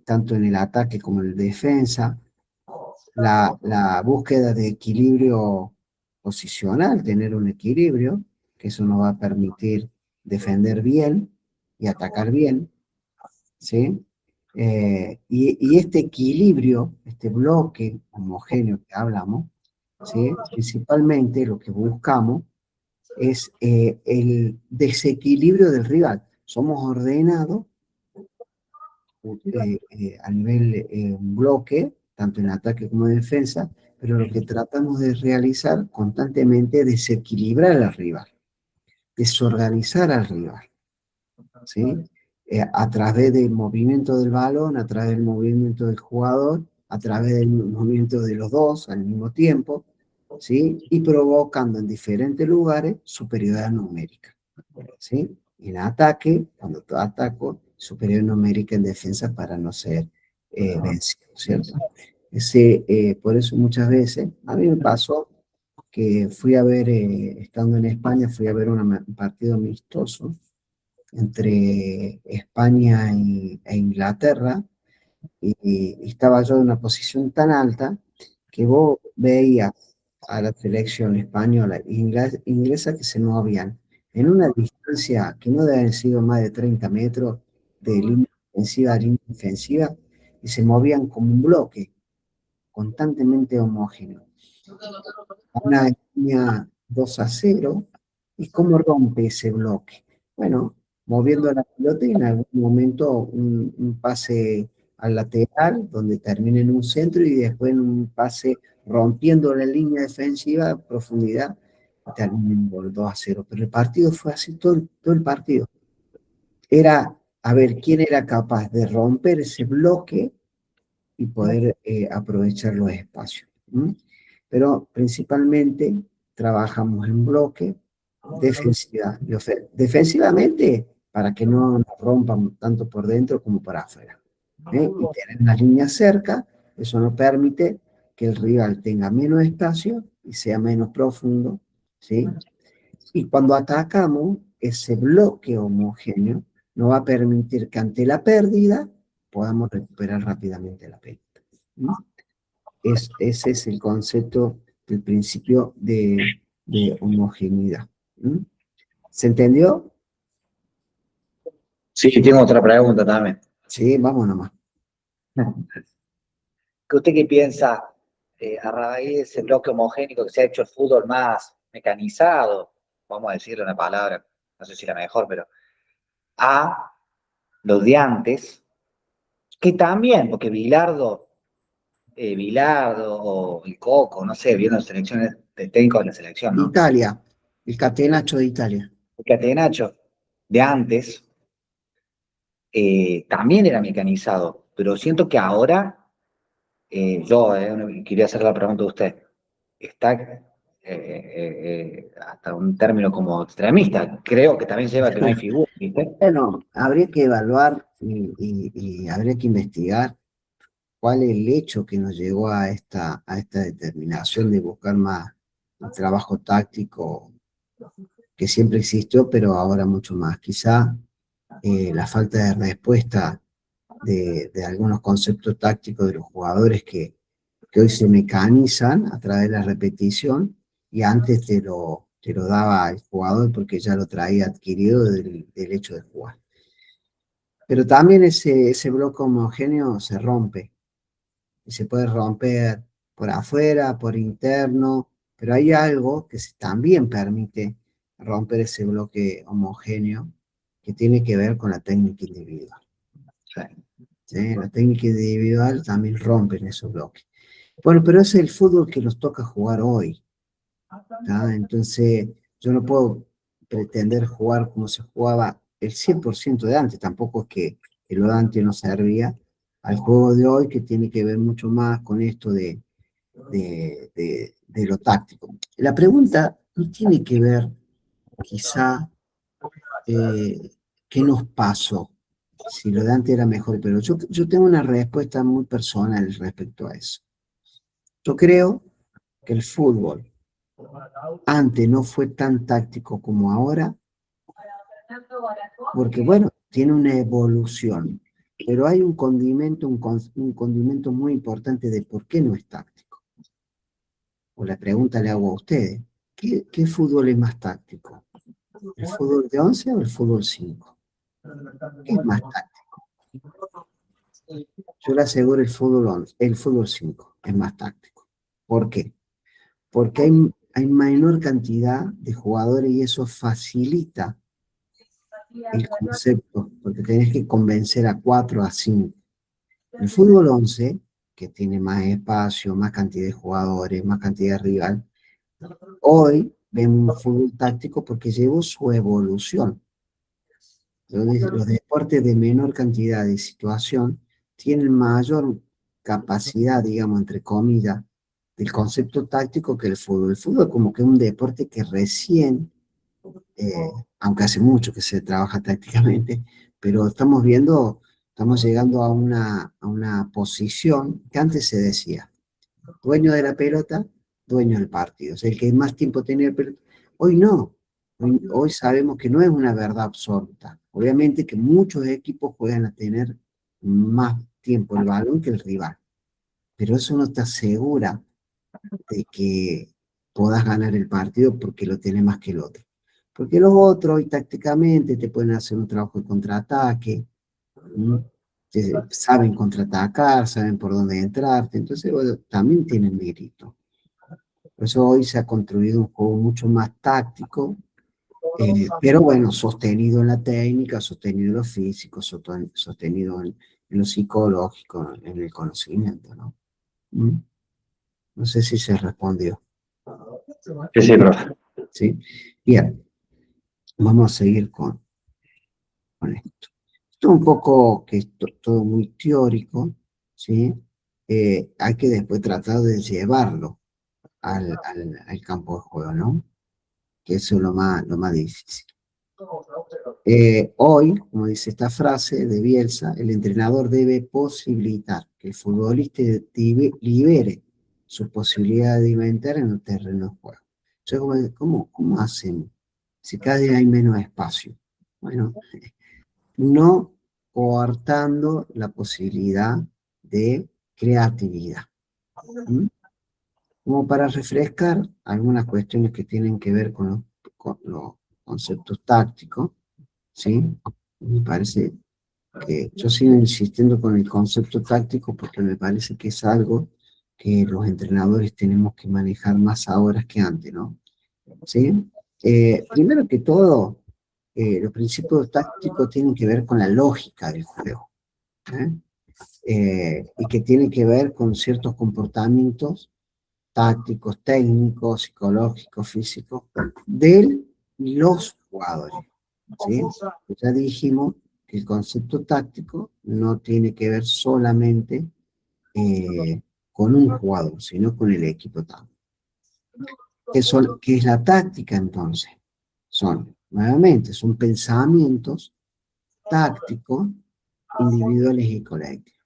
Speaker 1: Tanto en el ataque como en la defensa, la búsqueda de equilibrio posicional, tener un equilibrio, que eso nos va a permitir defender bien y atacar bien, ¿sí? Y este equilibrio, este bloque homogéneo que hablamos, ¿sí? Principalmente lo que buscamos es el desequilibrio del rival. Somos ordenados a nivel un bloque, tanto en ataque como en defensa, pero lo que tratamos de realizar constantemente es desequilibrar al rival, desorganizar al rival, ¿sí? A través del movimiento del balón, a través del movimiento del jugador, a través del movimiento de los dos al mismo tiempo, ¿sí? Y provocando en diferentes lugares superioridad numérica, ¿sí? En ataque, cuando ataco, superior numérica en defensa para no ser vencido, ¿cierto? Por eso muchas veces, a mí me pasó que fui a ver, estando en España, fui a ver un partido amistoso entre España e Inglaterra, y estaba yo en una posición tan alta que vos veías a la selección española e inglesa que se movían en una distancia que no debe haber sido más de 30 metros de línea ofensiva a línea defensiva, y se movían como un bloque, constantemente homogéneo. Una línea 2-0, ¿y cómo rompe ese bloque? Bueno, moviendo la pelota y en algún momento un pase al lateral, donde termina en un centro, y después en un pase rompiendo la línea defensiva a profundidad, y termina en gol 2-0. Pero el partido fue así, todo el partido. Era a ver quién era capaz de romper ese bloque y poder aprovechar los espacios. Pero principalmente trabajamos en bloque, defensiva y defensivamente, para que no nos rompan tanto por dentro como por afuera. Y tener una línea cerca, eso nos permite que el rival tenga menos espacio y sea menos profundo, ¿sí? Y cuando atacamos, ese bloque homogéneo nos va a permitir que ante la pérdida podamos recuperar rápidamente la pelota. Ese es el concepto del principio de homogeneidad. ¿Se entendió?
Speaker 3: Sí, tengo otra pregunta también.
Speaker 1: Sí, vamos nomás.
Speaker 3: ¿Usted qué piensa a raíz de ese bloque homogénico que se ha hecho el fútbol más mecanizado? Vamos a decirle una palabra, no sé si la mejor, pero a los de antes, que también, porque Bilardo o el Coco, no sé, viendo selecciones de técnicos de la selección, ¿no?
Speaker 1: Italia, el catenaccio de Italia.
Speaker 3: El Catenaccio de antes también era mecanizado, pero siento que ahora, quería hacer la pregunta a usted, está hasta un término como extremista, creo que también lleva a que no hay figura, ¿viste?
Speaker 1: Bueno, habría que evaluar y habría que investigar cuál es el hecho que nos llevó a esta determinación de buscar más un trabajo táctico que siempre existió, pero ahora mucho más. Quizá la falta de respuesta de algunos conceptos tácticos de los jugadores que hoy se mecanizan a través de la repetición, y antes te lo daba el jugador porque ya lo traía adquirido del hecho de jugar. Pero también ese bloque homogéneo se rompe, y se puede romper por afuera, por interno, pero hay algo que también permite romper ese bloque homogéneo, que tiene que ver con la técnica individual. ¿Sí? La técnica individual también rompe esos bloques. Bueno, pero es el fútbol que nos toca jugar hoy, ¿tá? Entonces, yo no puedo pretender jugar como se jugaba el 100% de antes, tampoco es que lo de antes no servía al juego de hoy, que tiene que ver mucho más con esto de lo táctico. La pregunta no tiene que ver, quizá, qué nos pasó, si lo de antes era mejor, pero yo tengo una respuesta muy personal respecto a eso. Yo creo que el fútbol antes no fue tan táctico como ahora, porque bueno, tiene una evolución, pero hay un condimento, un condimento muy importante de por qué no es táctico. O la pregunta le hago a ustedes, ¿qué fútbol es más táctico? ¿El fútbol de 11 o el fútbol 5? ¿Qué es más táctico? Yo le aseguro el fútbol 11, el fútbol 5 es más táctico. ¿Por qué? Porque hay menor cantidad de jugadores y eso facilita el concepto, porque tenés que convencer a 4, a 5. El fútbol 11, que tiene más espacio, más cantidad de jugadores, más cantidad de rival, hoy vemos un fútbol táctico porque llevó su evolución. Los deportes de menor cantidad de situación tienen mayor capacidad, digamos, entre comillas, del concepto táctico que el fútbol. El fútbol como que es un deporte que recién, aunque hace mucho que se trabaja tácticamente, pero estamos llegando a una posición que antes se decía, dueño de la pelota, dueño del partido. O sea, el que más tiempo tenía el pelota. Hoy no. Hoy sabemos que no es una verdad absoluta. Obviamente que muchos equipos pueden tener más tiempo el balón que el rival, pero eso no te asegura de que puedas ganar el partido porque lo tiene más que el otro. Porque los otros, y tácticamente, te pueden hacer un trabajo de contraataque, ¿no? Saben contraatacar, saben por dónde entrarte, entonces bueno, también tienen mérito. Por eso hoy se ha construido un juego mucho más táctico, pero bueno, sostenido en la técnica, sostenido en lo físico, sostenido en lo psicológico, en el conocimiento, ¿no? ¿Mm? No sé si se respondió.
Speaker 3: Sí, sí, profe.
Speaker 1: ¿Sí? Bien, vamos a seguir con esto. Esto un poco que es todo muy teórico, ¿sí? Hay que después tratar de llevarlo al campo de juego, ¿no? Que eso es lo más difícil. Hoy, como dice esta frase de Bielsa, el entrenador debe posibilitar que el futbolista libere sus posibilidades de inventar en el terreno de juego. Entonces, ¿cómo hacen si cada día hay menos espacio? Bueno, no coartando la posibilidad de creatividad. ¿Mm? Como para refrescar algunas cuestiones que tienen que ver con los conceptos tácticos, ¿sí? Me parece que yo sigo insistiendo con el concepto táctico porque me parece que es algo que los entrenadores tenemos que manejar más ahora que antes, ¿no? ¿Sí? Primero que todo, los principios tácticos tienen que ver con la lógica del juego, ¿eh? Y que tienen que ver con ciertos comportamientos tácticos, técnicos, psicológicos, físicos de los jugadores, ¿sí? Ya dijimos que el concepto táctico no tiene que ver solamente con un jugador, sino con el equipo táctico. ¿Qué es la táctica entonces? Nuevamente, son pensamientos tácticos individuales y colectivos.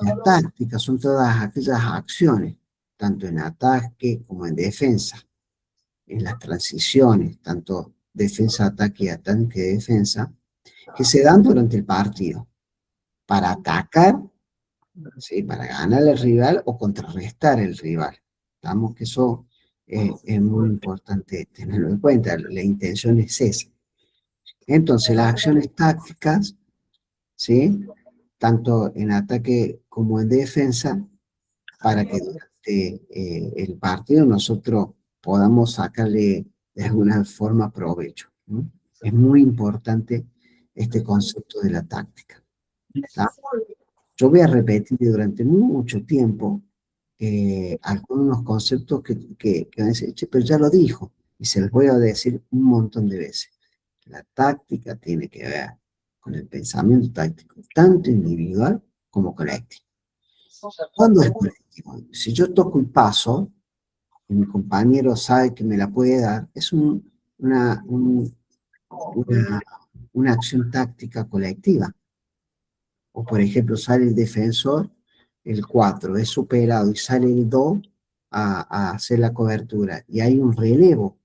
Speaker 1: Y las tácticas son todas aquellas acciones, tanto en ataque como en defensa, en las transiciones, tanto defensa-ataque y ataque-defensa, que se dan durante el partido para atacar, ¿sí? Para ganar al rival o contrarrestar al rival. Estamos que eso es muy importante tenerlo en cuenta, la intención es esa. Entonces, las acciones tácticas, ¿sí? Tanto en ataque como en defensa, para que durante el partido nosotros podamos sacarle de alguna forma provecho, ¿no? Es muy importante este concepto de la táctica, ¿tá? Yo voy a repetir durante mucho tiempo algunos conceptos que van a decir, "Che, pero ya lo dijo", y se los voy a decir un montón de veces. La táctica tiene que ver con el pensamiento táctico, tanto individual como colectivo. ¿Cuándo es colectivo? Si yo toco el paso, y mi compañero sabe que me la puede dar, es una acción táctica colectiva. O por ejemplo, sale el defensor, el 4 es superado y sale el 2 a hacer la cobertura. Y hay un relevo,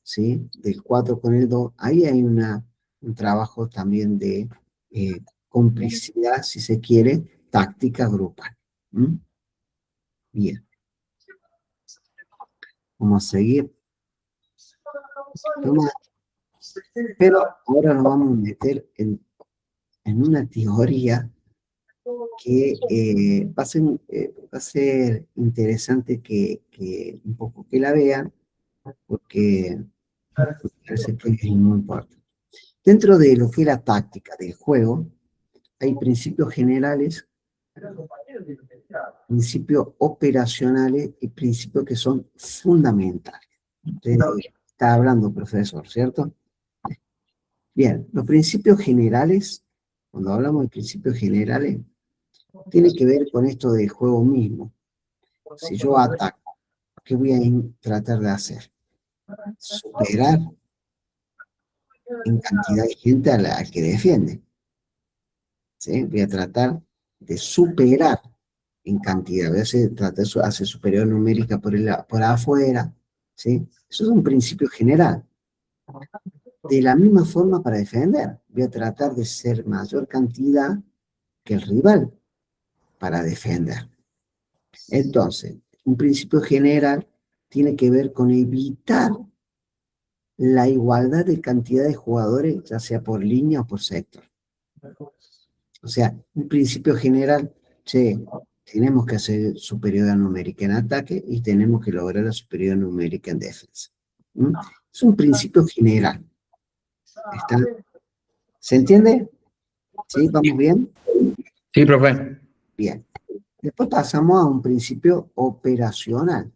Speaker 1: ¿sí? Del 4 con el 2. Ahí hay un trabajo también de complicidad, si se quiere, táctica grupal. ¿Mm? Bien. Vamos a seguir. Pero ahora nos vamos a meter en una teoría que va a ser interesante que un poco que la vean, porque parece que es muy importante. Dentro de lo que es la táctica del juego, hay principios generales, principios operacionales y principios que son fundamentales. Usted está hablando, profesor, ¿cierto? Bien, los principios generales, cuando hablamos de principios generales, tiene que ver con esto del juego mismo. Si yo ataco, ¿qué voy a tratar de hacer? Superar en cantidad de gente al que defiende, ¿sí? Voy a tratar de superar en cantidad, voy a tratar de hacer superior numérica por afuera, ¿sí? Eso es un principio general. de la misma forma para defender. Voy a tratar de ser mayor cantidad que el rival para defender. Entonces, un principio general tiene que ver con evitar la igualdad de cantidad de jugadores, ya sea por línea o por sector. O sea, un principio general, tenemos que hacer superioridad numérica en ataque y tenemos que lograr la superioridad numérica en defensa. ¿Mm? Es un principio general. ¿Se entiende? ¿Sí? ¿Vamos bien?
Speaker 4: Sí, profe.
Speaker 1: Bien. Después pasamos a un principio operacional.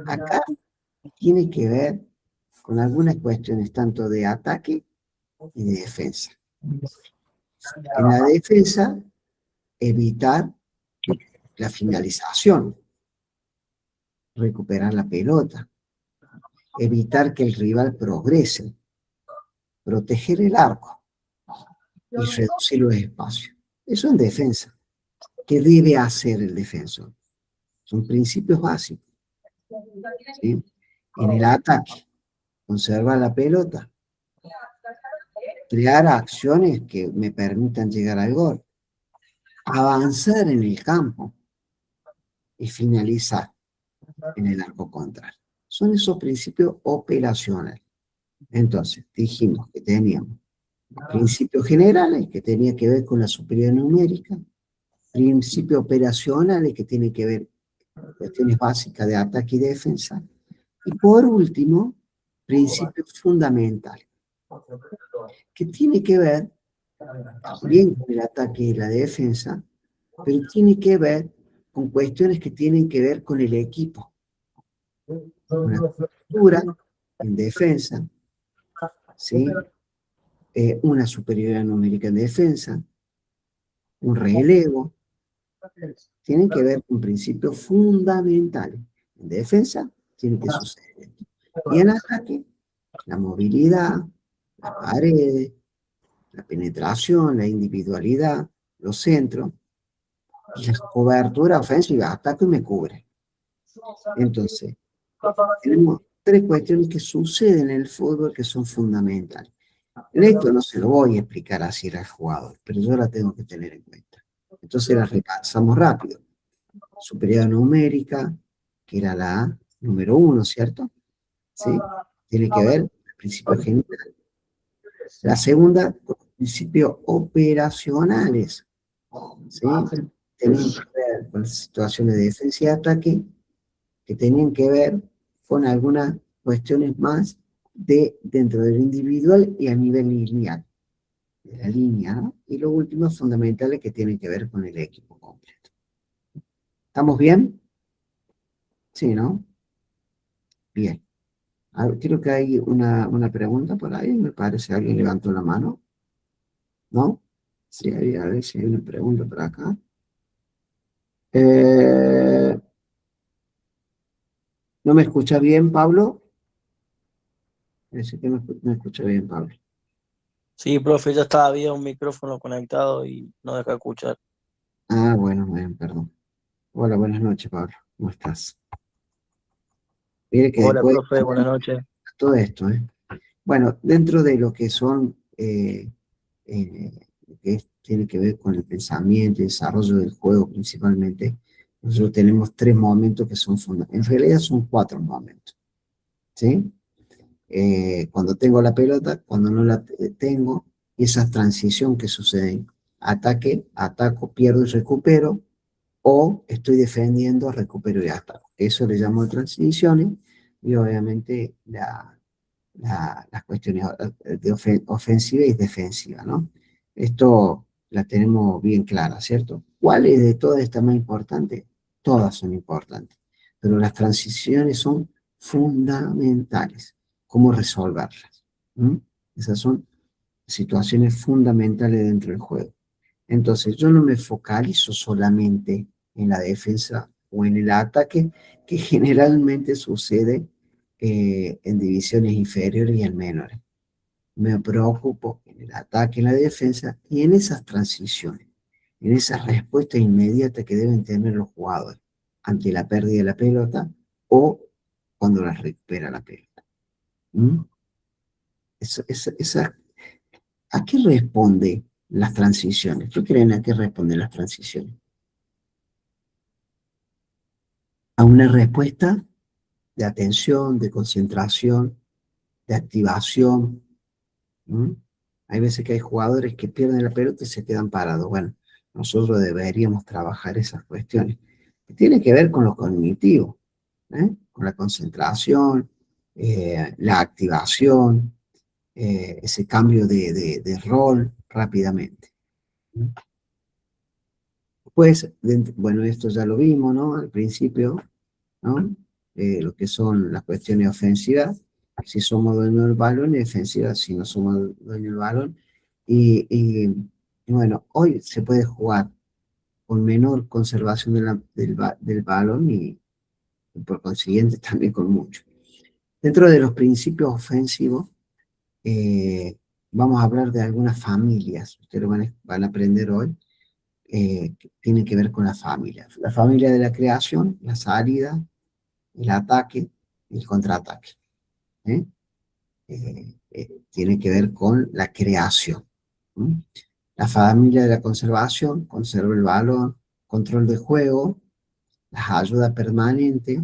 Speaker 1: Acá tiene que ver con algunas cuestiones tanto de ataque y de defensa. En la defensa, evitar la finalización, recuperar la pelota, evitar que el rival progrese, proteger el arco y reducir los espacios. Eso en defensa. ¿Qué debe hacer el defensor? Son principios básicos. ¿Sí? En el ataque, conservar la pelota, crear acciones que me permitan llegar al gol, avanzar en el campo y finalizar en el arco contrario. Son esos principios operacionales. Entonces, dijimos que teníamos principios generales que tenían que ver con la superioridad numérica, principios operacionales que tienen que ver con cuestiones básicas de ataque y defensa, y por último, principios fundamentales, que tiene que ver también con el ataque y la defensa, pero tiene que ver con cuestiones que tienen que ver con el equipo. Una cultura en defensa, ¿sí? Una superioridad numérica en defensa, un relevo, tienen que ver con principios fundamentales. En defensa tiene que suceder esto. Y en ataque, la movilidad, las paredes, la penetración, la individualidad, los centros, y la cobertura ofensiva, ataque y me cubre. Entonces, tenemos tres cuestiones que suceden en el fútbol que son fundamentales. Esto no se lo voy a explicar así al jugador, pero yo la tengo que tener en cuenta. Entonces la repasamos rápido. Superioridad numérica, que era la número 1, ¿cierto? ¿Sí? Tiene que ver con el principio general. La segunda, con los principios operacionales. ¿Sí? Tienen que ver con las situaciones de defensa y ataque, que tenían que ver con algunas cuestiones más dentro del individual y a nivel lineal, de la línea, ¿no? Y lo último, fundamentales que tienen que ver con el equipo completo. ¿Estamos bien? Sí, ¿no? Bien. Creo que hay una pregunta por ahí, me parece, alguien levantó la mano, ¿no? Sí, a ver si hay una pregunta por acá. ¿No me escucha bien, Pablo? Parece que no me escucha bien, Pablo.
Speaker 5: Sí, profe, ya estaba, había un micrófono conectado y no deja escuchar.
Speaker 1: Ah, bueno, bien, perdón. Hola, buenas noches, Pablo. ¿Cómo estás? Mire que
Speaker 5: Hola,
Speaker 1: después
Speaker 5: profe, buenas noches.
Speaker 1: todo esto, ¿eh? Bueno, dentro de lo que son, que tiene que ver con el pensamiento y desarrollo del juego principalmente, nosotros tenemos tres momentos que son fundamentales. En realidad son cuatro momentos, ¿sí? Cuando tengo la pelota, cuando no la tengo, y esa transición que sucede. Ataque, ataco, pierdo y recupero, o estoy defendiendo, recupero y ataco. Eso le llamo transiciones, y obviamente las cuestiones de ofensiva y defensiva, ¿no? Esto la tenemos bien clara, ¿cierto? ¿Cuál es de todas estas más importante? Todas son importantes, pero las transiciones son fundamentales. ¿Cómo resolverlas? ¿Mm? Esas son situaciones fundamentales dentro del juego. Entonces, yo no me focalizo solamente en la defensa o en el ataque, que generalmente sucede en divisiones inferiores y en menores. Me preocupo en el ataque, en la defensa y en esas transiciones, en esas respuestas inmediatas que deben tener los jugadores ante la pérdida de la pelota o cuando la recupera la pelota. ¿Mm? ¿A qué responde las transiciones? ¿Qué creen a qué responden las transiciones? A una respuesta de atención, de concentración, de activación. ¿Mm? Hay veces que hay jugadores que pierden la pelota y se quedan parados. Bueno, nosotros deberíamos trabajar esas cuestiones. Que tiene que ver con lo cognitivo, con la concentración, la activación, ese cambio de rol rápidamente. ¿Mm? Pues, bueno, esto ya lo vimos, ¿no? Al principio, ¿no? Lo que son las cuestiones ofensivas, si somos dueños del balón, y defensivas, si no somos dueños del balón. Y bueno, hoy se puede jugar con menor conservación del balón y por consiguiente también con mucho. Dentro de los principios ofensivos, vamos a hablar de algunas familias, ustedes lo van a aprender hoy, que tienen que ver con la familia. La familia de la creación, la salida, el ataque y el contraataque. Tiene que ver con la creación. La familia de la conservación, conserva el balón, control de juego, las ayudas permanentes,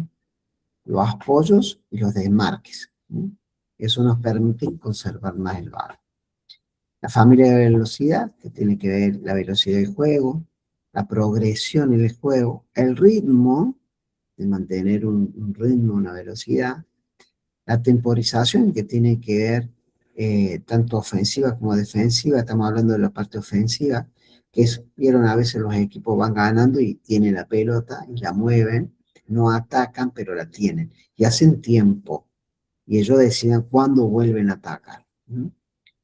Speaker 1: los apoyos y los desmarques. Eso nos permite conservar más el balón. La familia de velocidad, que tiene que ver la velocidad del juego, la progresión en el juego, el ritmo, de mantener un ritmo, una velocidad, la temporización, que tiene que ver tanto ofensiva como defensiva. Estamos hablando de la parte ofensiva, que es, vieron, a veces los equipos van ganando y tienen la pelota y la mueven, no atacan, pero la tienen, y hacen tiempo, y ellos deciden cuándo vuelven a atacar,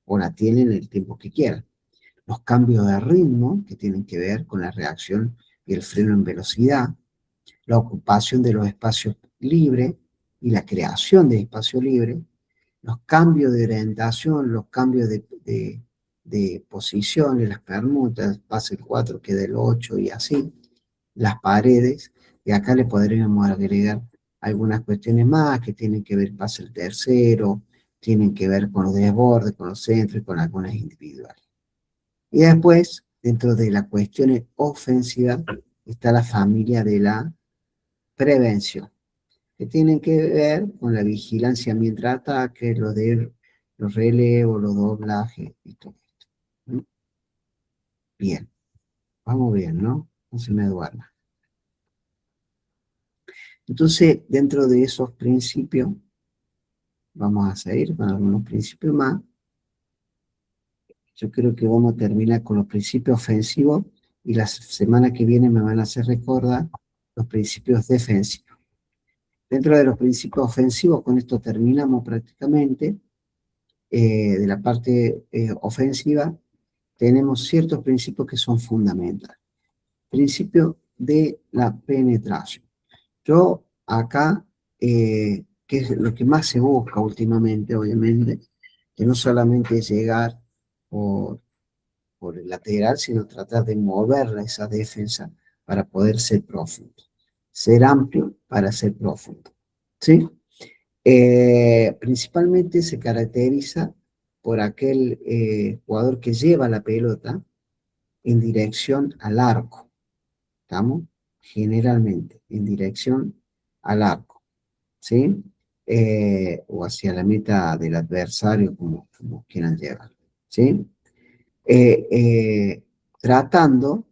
Speaker 1: o la tienen el tiempo que quieran. Los cambios de ritmo, que tienen que ver con la reacción y el freno en velocidad, la ocupación de los espacios libres y la creación de espacio libre, los cambios de orientación, los cambios de posiciones, las permutas, pasa el 4, queda el 8 y así, las paredes, y acá le podríamos agregar algunas cuestiones más que tienen que ver, pasa el tercero, tienen que ver con los desbordes, con los centros y con algunas individuales. Y después, dentro de la cuestión ofensiva, está la familia de la prevención, que tienen que ver con la vigilancia mientras ataque, los relevos, los doblajes y todo esto. Bien, vamos bien, ¿no? No se me duerma. Entonces, dentro de esos principios, vamos a seguir con algunos principios más. Yo creo que vamos a terminar con los principios ofensivos y la semana que viene me van a hacer recordar los principios defensivos. Dentro de los principios ofensivos, con esto terminamos prácticamente. De la parte ofensiva, tenemos ciertos principios que son fundamentales. Principio de la penetración. Yo acá, que es lo que más se busca últimamente, obviamente, que no solamente es llegar por el lateral, sino tratar de mover esa defensa para poder ser profundo. Ser amplio para ser profundo. ¿Sí? Principalmente se caracteriza por aquel jugador que lleva la pelota en dirección al arco. ¿Estamos? Generalmente, en dirección al arco. ¿Sí? O hacia la meta del adversario, como quieran llevar. ¿Sí? Tratando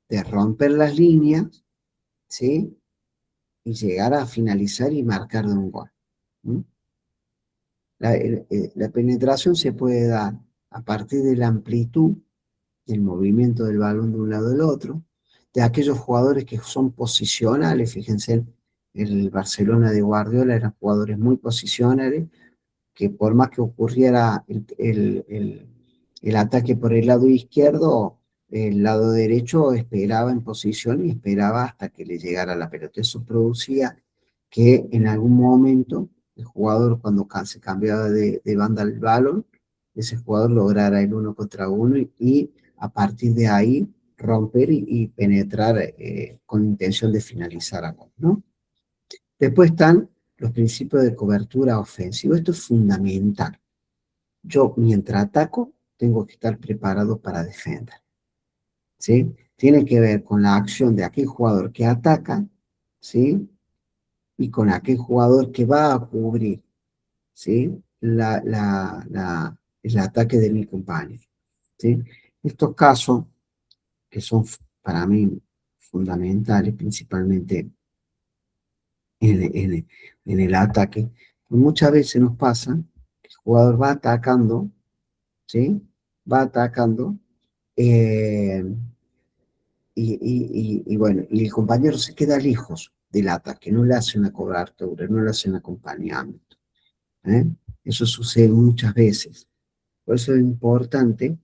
Speaker 1: de romper las líneas, ¿sí? Y llegar a finalizar y marcar de un gol. La penetración se puede dar a partir de la amplitud del movimiento del balón de un lado al otro, de aquellos jugadores que son posicionales. Fíjense, el Barcelona de Guardiola eran jugadores muy posicionales, que por más que ocurriera el ataque por el lado izquierdo, el lado derecho esperaba en posición y esperaba hasta que le llegara la pelota. Eso producía que en algún momento el jugador, cuando se cambiaba de banda al balón, ese jugador lograra el 1 contra 1 y a partir de ahí romper y penetrar con intención de finalizar a gol, ¿no? Después están los principios de cobertura ofensiva. Esto es fundamental. yo mientras ataco, tengo que estar preparado para defender, ¿sí? Tiene que ver con la acción de aquel jugador que ataca, ¿sí? Y con aquel jugador que va a cubrir, ¿sí? El ataque de mi compañero, ¿sí? Estos casos, que son para mí fundamentales, principalmente en el ataque, muchas veces nos pasa que el jugador va atacando, ¿sí? Va atacando, eh, y bueno, y el compañero se queda lejos del ataque, no le hace una cobertura, no le hace un acompañamiento, ¿eh? Eso sucede muchas veces. Por eso es importante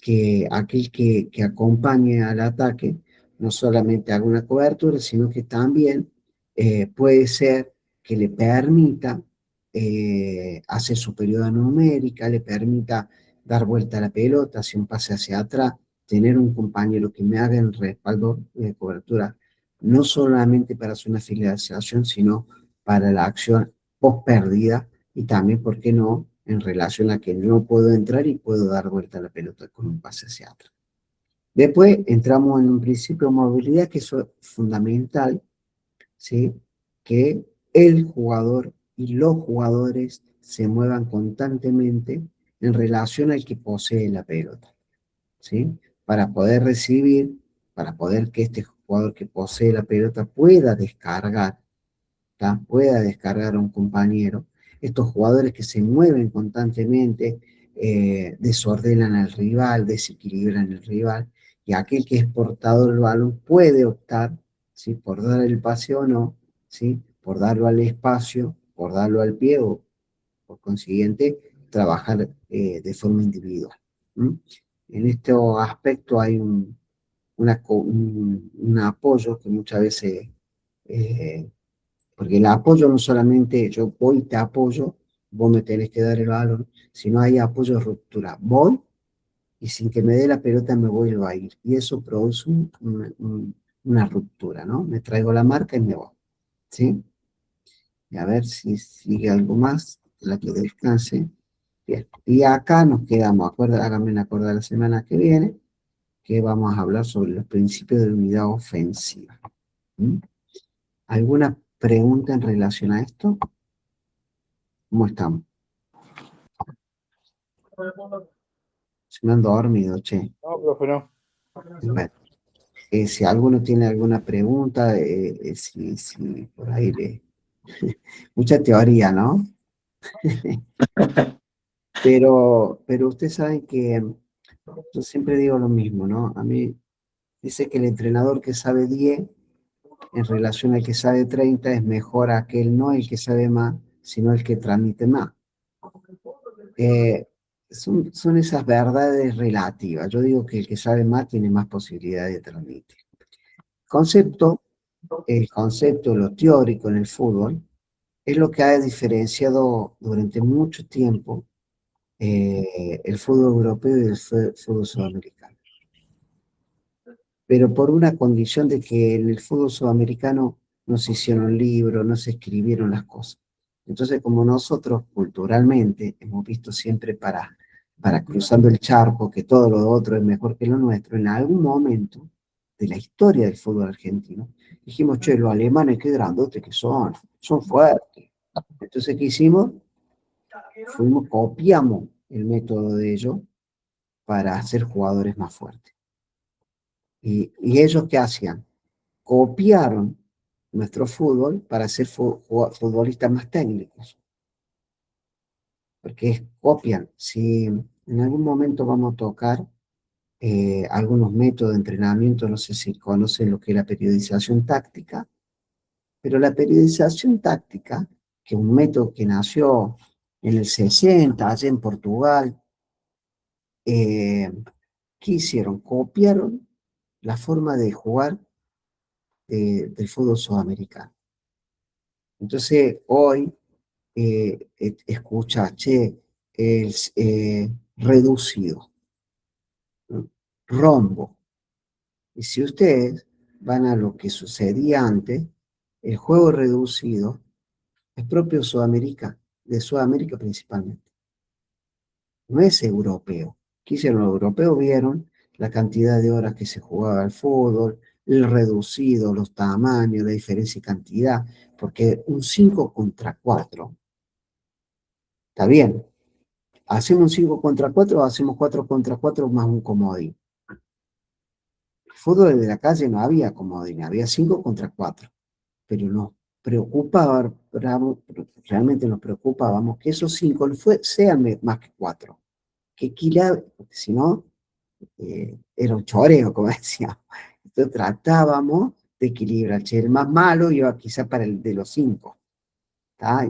Speaker 1: que aquel que acompañe al ataque no solamente haga una cobertura, sino que también puede ser que le permita hacer su periodo numérica, le permita dar vuelta a la pelota, hacer un pase hacia atrás, tener un compañero que me haga el respaldo de cobertura, no solamente para hacer una finalización, sino para la acción post pérdida y también, ¿por qué no?, en relación a que no puedo entrar y puedo dar vuelta a la pelota con un pase hacia atrás. Después entramos en un principio de movilidad que es fundamental, ¿sí? Que el jugador y los jugadores se muevan constantemente en relación al que posee la pelota, ¿sí? Para poder recibir, para poder que este jugador que posee la pelota pueda descargar, pueda descargar a un compañero. Estos jugadores que se mueven constantemente desordenan al rival, desequilibran al rival, y aquel que es portador del balón puede optar, ¿sí?, por dar el pase o no, ¿sí?, por darlo al espacio, por darlo al pie o por consiguiente trabajar de forma individual. ¿Mm? En este aspecto hay un apoyo que muchas veces eh, porque el apoyo no solamente yo voy y te apoyo, vos me tenés que dar el balón, sino hay apoyo de ruptura. Voy y sin que me dé la pelota me vuelvo a ir. Y eso produce una ruptura, ¿no? Me traigo la marca y me voy. ¿Sí? Y a ver si sigue algo más, la que descanse. Bien. Y acá nos quedamos, háganme acordar la semana que viene, que vamos a hablar sobre los principios de unidad ofensiva. ¿Mm? ¿Alguna pregunta en relación a esto? ¿Cómo estamos? Se me han dormido, che.
Speaker 2: No, profe, no.
Speaker 1: Bueno, si alguno tiene alguna pregunta, si por ahí le... Mucha teoría, ¿no? Pero ustedes saben que yo siempre digo lo mismo, ¿no? A mí dice que el entrenador que sabe 10 en relación al que sabe 30 es mejor aquel, no el que sabe más, sino el que transmite más. Son esas verdades relativas. Yo digo que el que sabe más tiene más posibilidad de transmitir. Concepto, el concepto, lo teórico en el fútbol, es lo que ha diferenciado durante mucho tiempo el fútbol europeo y el fútbol sudamericano. Pero por una condición de que en el fútbol sudamericano no se hicieron libros, no se escribieron las cosas. Entonces, como nosotros culturalmente hemos visto siempre para cruzando el charco que todo lo otro es mejor que lo nuestro, en algún momento de la historia del fútbol argentino, dijimos, che, los alemanes qué grandotes que son fuertes. Entonces, ¿qué hicimos? Copiamos el método de ellos para hacer jugadores más fuertes. ¿Y ellos qué hacían? Copiaron nuestro fútbol para ser futbolistas más técnicos. Porque copian. Si en algún momento vamos a tocar algunos métodos de entrenamiento, no sé si conocen lo que es la periodización táctica, pero la periodización táctica, que es un método que nació en el 60, allá en Portugal, ¿qué hicieron? Copiaron la forma de jugar del fútbol sudamericano. Entonces, hoy escucha, che, reducido, ¿no? Rombo. Y si ustedes van a lo que sucedía antes, el juego reducido es propio de Sudamérica principalmente. no es europeo. ¿Qué hicieron los europeos? Vieron la cantidad de horas que se jugaba al fútbol, el reducido, los tamaños, la diferencia de cantidad, porque un 5 contra 4 está bien. ¿Hacemos un 5 contra 4 o hacemos 4 contra 4 más un comodín? El fútbol de la calle no había comodín, había 5 contra 4, pero nos preocupaba, realmente nos preocupábamos que esos 5 sean más que 4, que equilibren, porque si no, era un choreo, como decíamos. Entonces tratábamos de equilibrar. Che, el más malo iba quizá para el de los 5,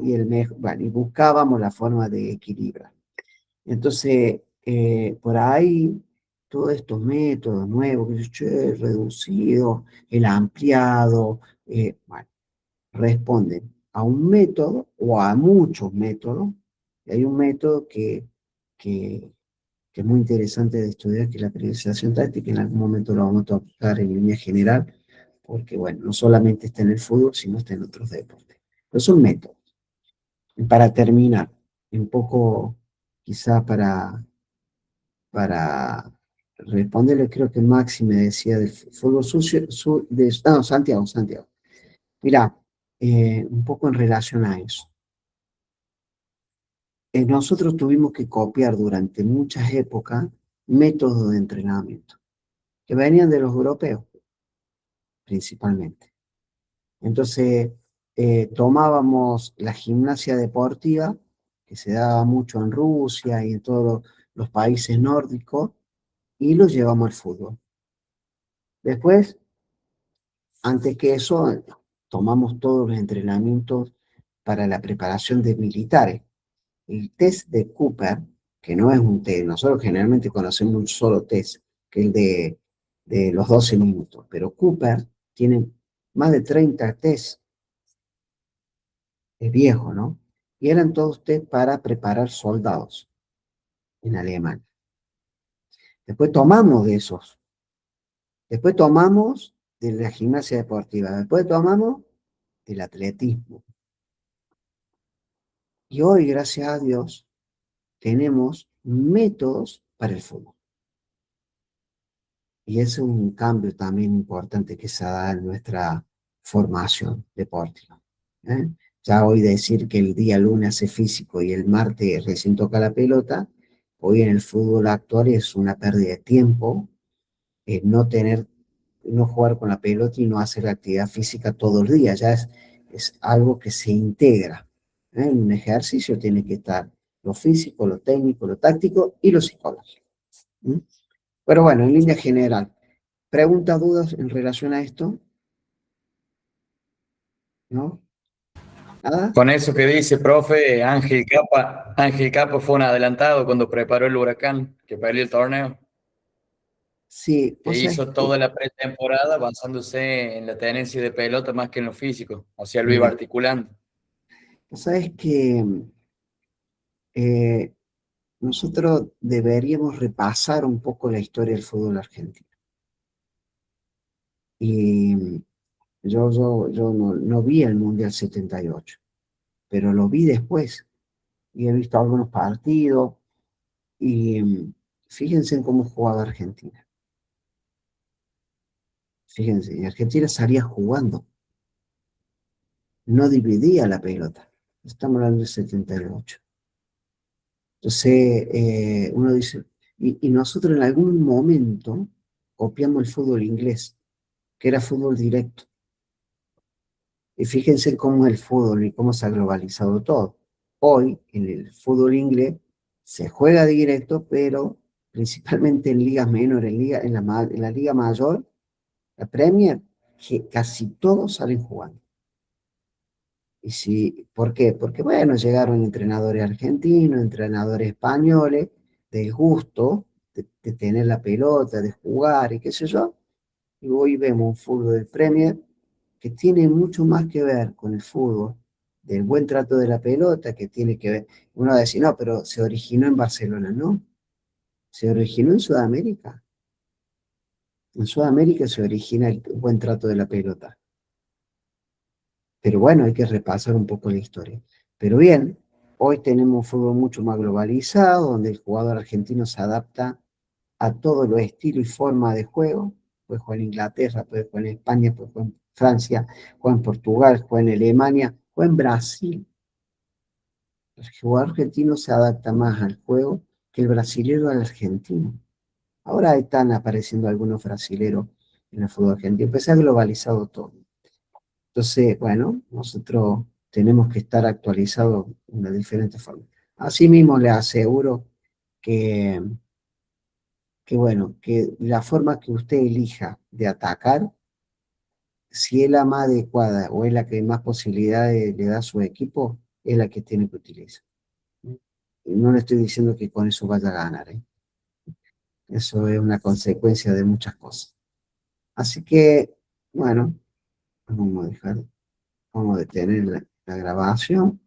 Speaker 1: y el mejor, bueno, y buscábamos la forma de equilibrar. Entonces, por ahí, todos estos métodos nuevos, che, reducido, el ampliado, bueno, responden a un método o a muchos métodos. Y hay un método que, que es muy interesante de estudiar, que es la periodización táctica. En algún momento lo vamos a tocar en línea general, porque, bueno, no solamente está en el fútbol, sino está en otros deportes. Pero son métodos. Y para terminar, un poco, quizá para responderle, creo que Maxi me decía del fútbol sucio, no, Santiago. Mirá, un poco en relación a eso. Nosotros tuvimos que copiar durante muchas épocas métodos de entrenamiento que venían de los europeos, principalmente. Entonces, tomábamos la gimnasia deportiva, que se daba mucho en Rusia y en todos los países nórdicos, y lo llevamos al fútbol. Después, antes que eso, tomamos todos los entrenamientos para la preparación de militares. El test de Cooper, que no es un test, nosotros generalmente conocemos un solo test, que es el de los 12 minutos, pero Cooper tiene más de 30 tests, es viejo, ¿no? Y eran todos test para preparar soldados en Alemania. Después tomamos de esos, después tomamos de la gimnasia deportiva, después tomamos del atletismo. Y hoy, gracias a Dios, tenemos métodos para el fútbol. Y ese es un cambio también importante que se da en nuestra formación deportiva. Ya hoy decir que el día lunes hace físico y el martes recién toca la pelota, hoy en el fútbol actual es una pérdida de tiempo, no jugar con la pelota y no hacer la actividad física todo el día, ya es algo que se integra. En un ejercicio tiene que estar lo físico, lo técnico, lo táctico y lo psicológico. Pero bueno, en línea general, ¿preguntas, dudas en relación a esto? ¿No? ¿Nada?
Speaker 4: Con eso que dice, profe, Ángel Capa fue un adelantado cuando preparó el Huracán, que perdió el torneo,
Speaker 1: Sí,
Speaker 4: e
Speaker 1: vos sabés
Speaker 4: hizo toda la pretemporada basándose en la tenencia de pelota más que en lo físico, o sea, lo iba
Speaker 1: mira,
Speaker 4: articulando.
Speaker 1: vos sabés que eh, nosotros deberíamos repasar un poco la historia del fútbol argentino. Y yo no vi el Mundial 78, pero lo vi después y he visto algunos partidos y fíjense en cómo jugaba Argentina. Fíjense, y Argentina salía jugando, no dividía la pelota. Estamos hablando del 78. Entonces, uno dice, y nosotros en algún momento copiamos el fútbol inglés, que era fútbol directo. Y fíjense cómo es el fútbol y cómo se ha globalizado todo. Hoy, en el fútbol inglés, se juega directo, pero principalmente en ligas menores, en la liga mayor, la Premier, que casi todos salen jugando. Y sí, ¿por qué? Porque, bueno, llegaron entrenadores argentinos, entrenadores españoles, del gusto de tener la pelota, de jugar y qué sé yo. Y hoy vemos un fútbol del Premier que tiene mucho más que ver con el fútbol, del buen trato de la pelota, que tiene que ver, uno va a decir, no, pero se originó en Barcelona, ¿no? Se originó en Sudamérica. En Sudamérica se origina el buen trato de la pelota. Pero bueno, hay que repasar un poco la historia. Pero bien, hoy tenemos un fútbol mucho más globalizado, donde el jugador argentino se adapta a todos los estilos y formas de juego. Puede jugar en Inglaterra, puede jugar en España, puede jugar en Francia, juega en Portugal, juega en Alemania, juega en Brasil. El jugador argentino se adapta más al juego que el brasilero al argentino. Ahora están apareciendo algunos brasileros en el fútbol argentino, pues se ha globalizado todo. Entonces, bueno, nosotros tenemos que estar actualizados de diferentes formas. Asimismo, le aseguro que, bueno, que la forma que usted elija de atacar, si es la más adecuada o es la que más posibilidades le da a su equipo, es la que tiene que utilizar. No le estoy diciendo que con eso vaya a ganar, ¿eh? Eso es una consecuencia de muchas cosas. Así que, bueno, vamos a detener la grabación.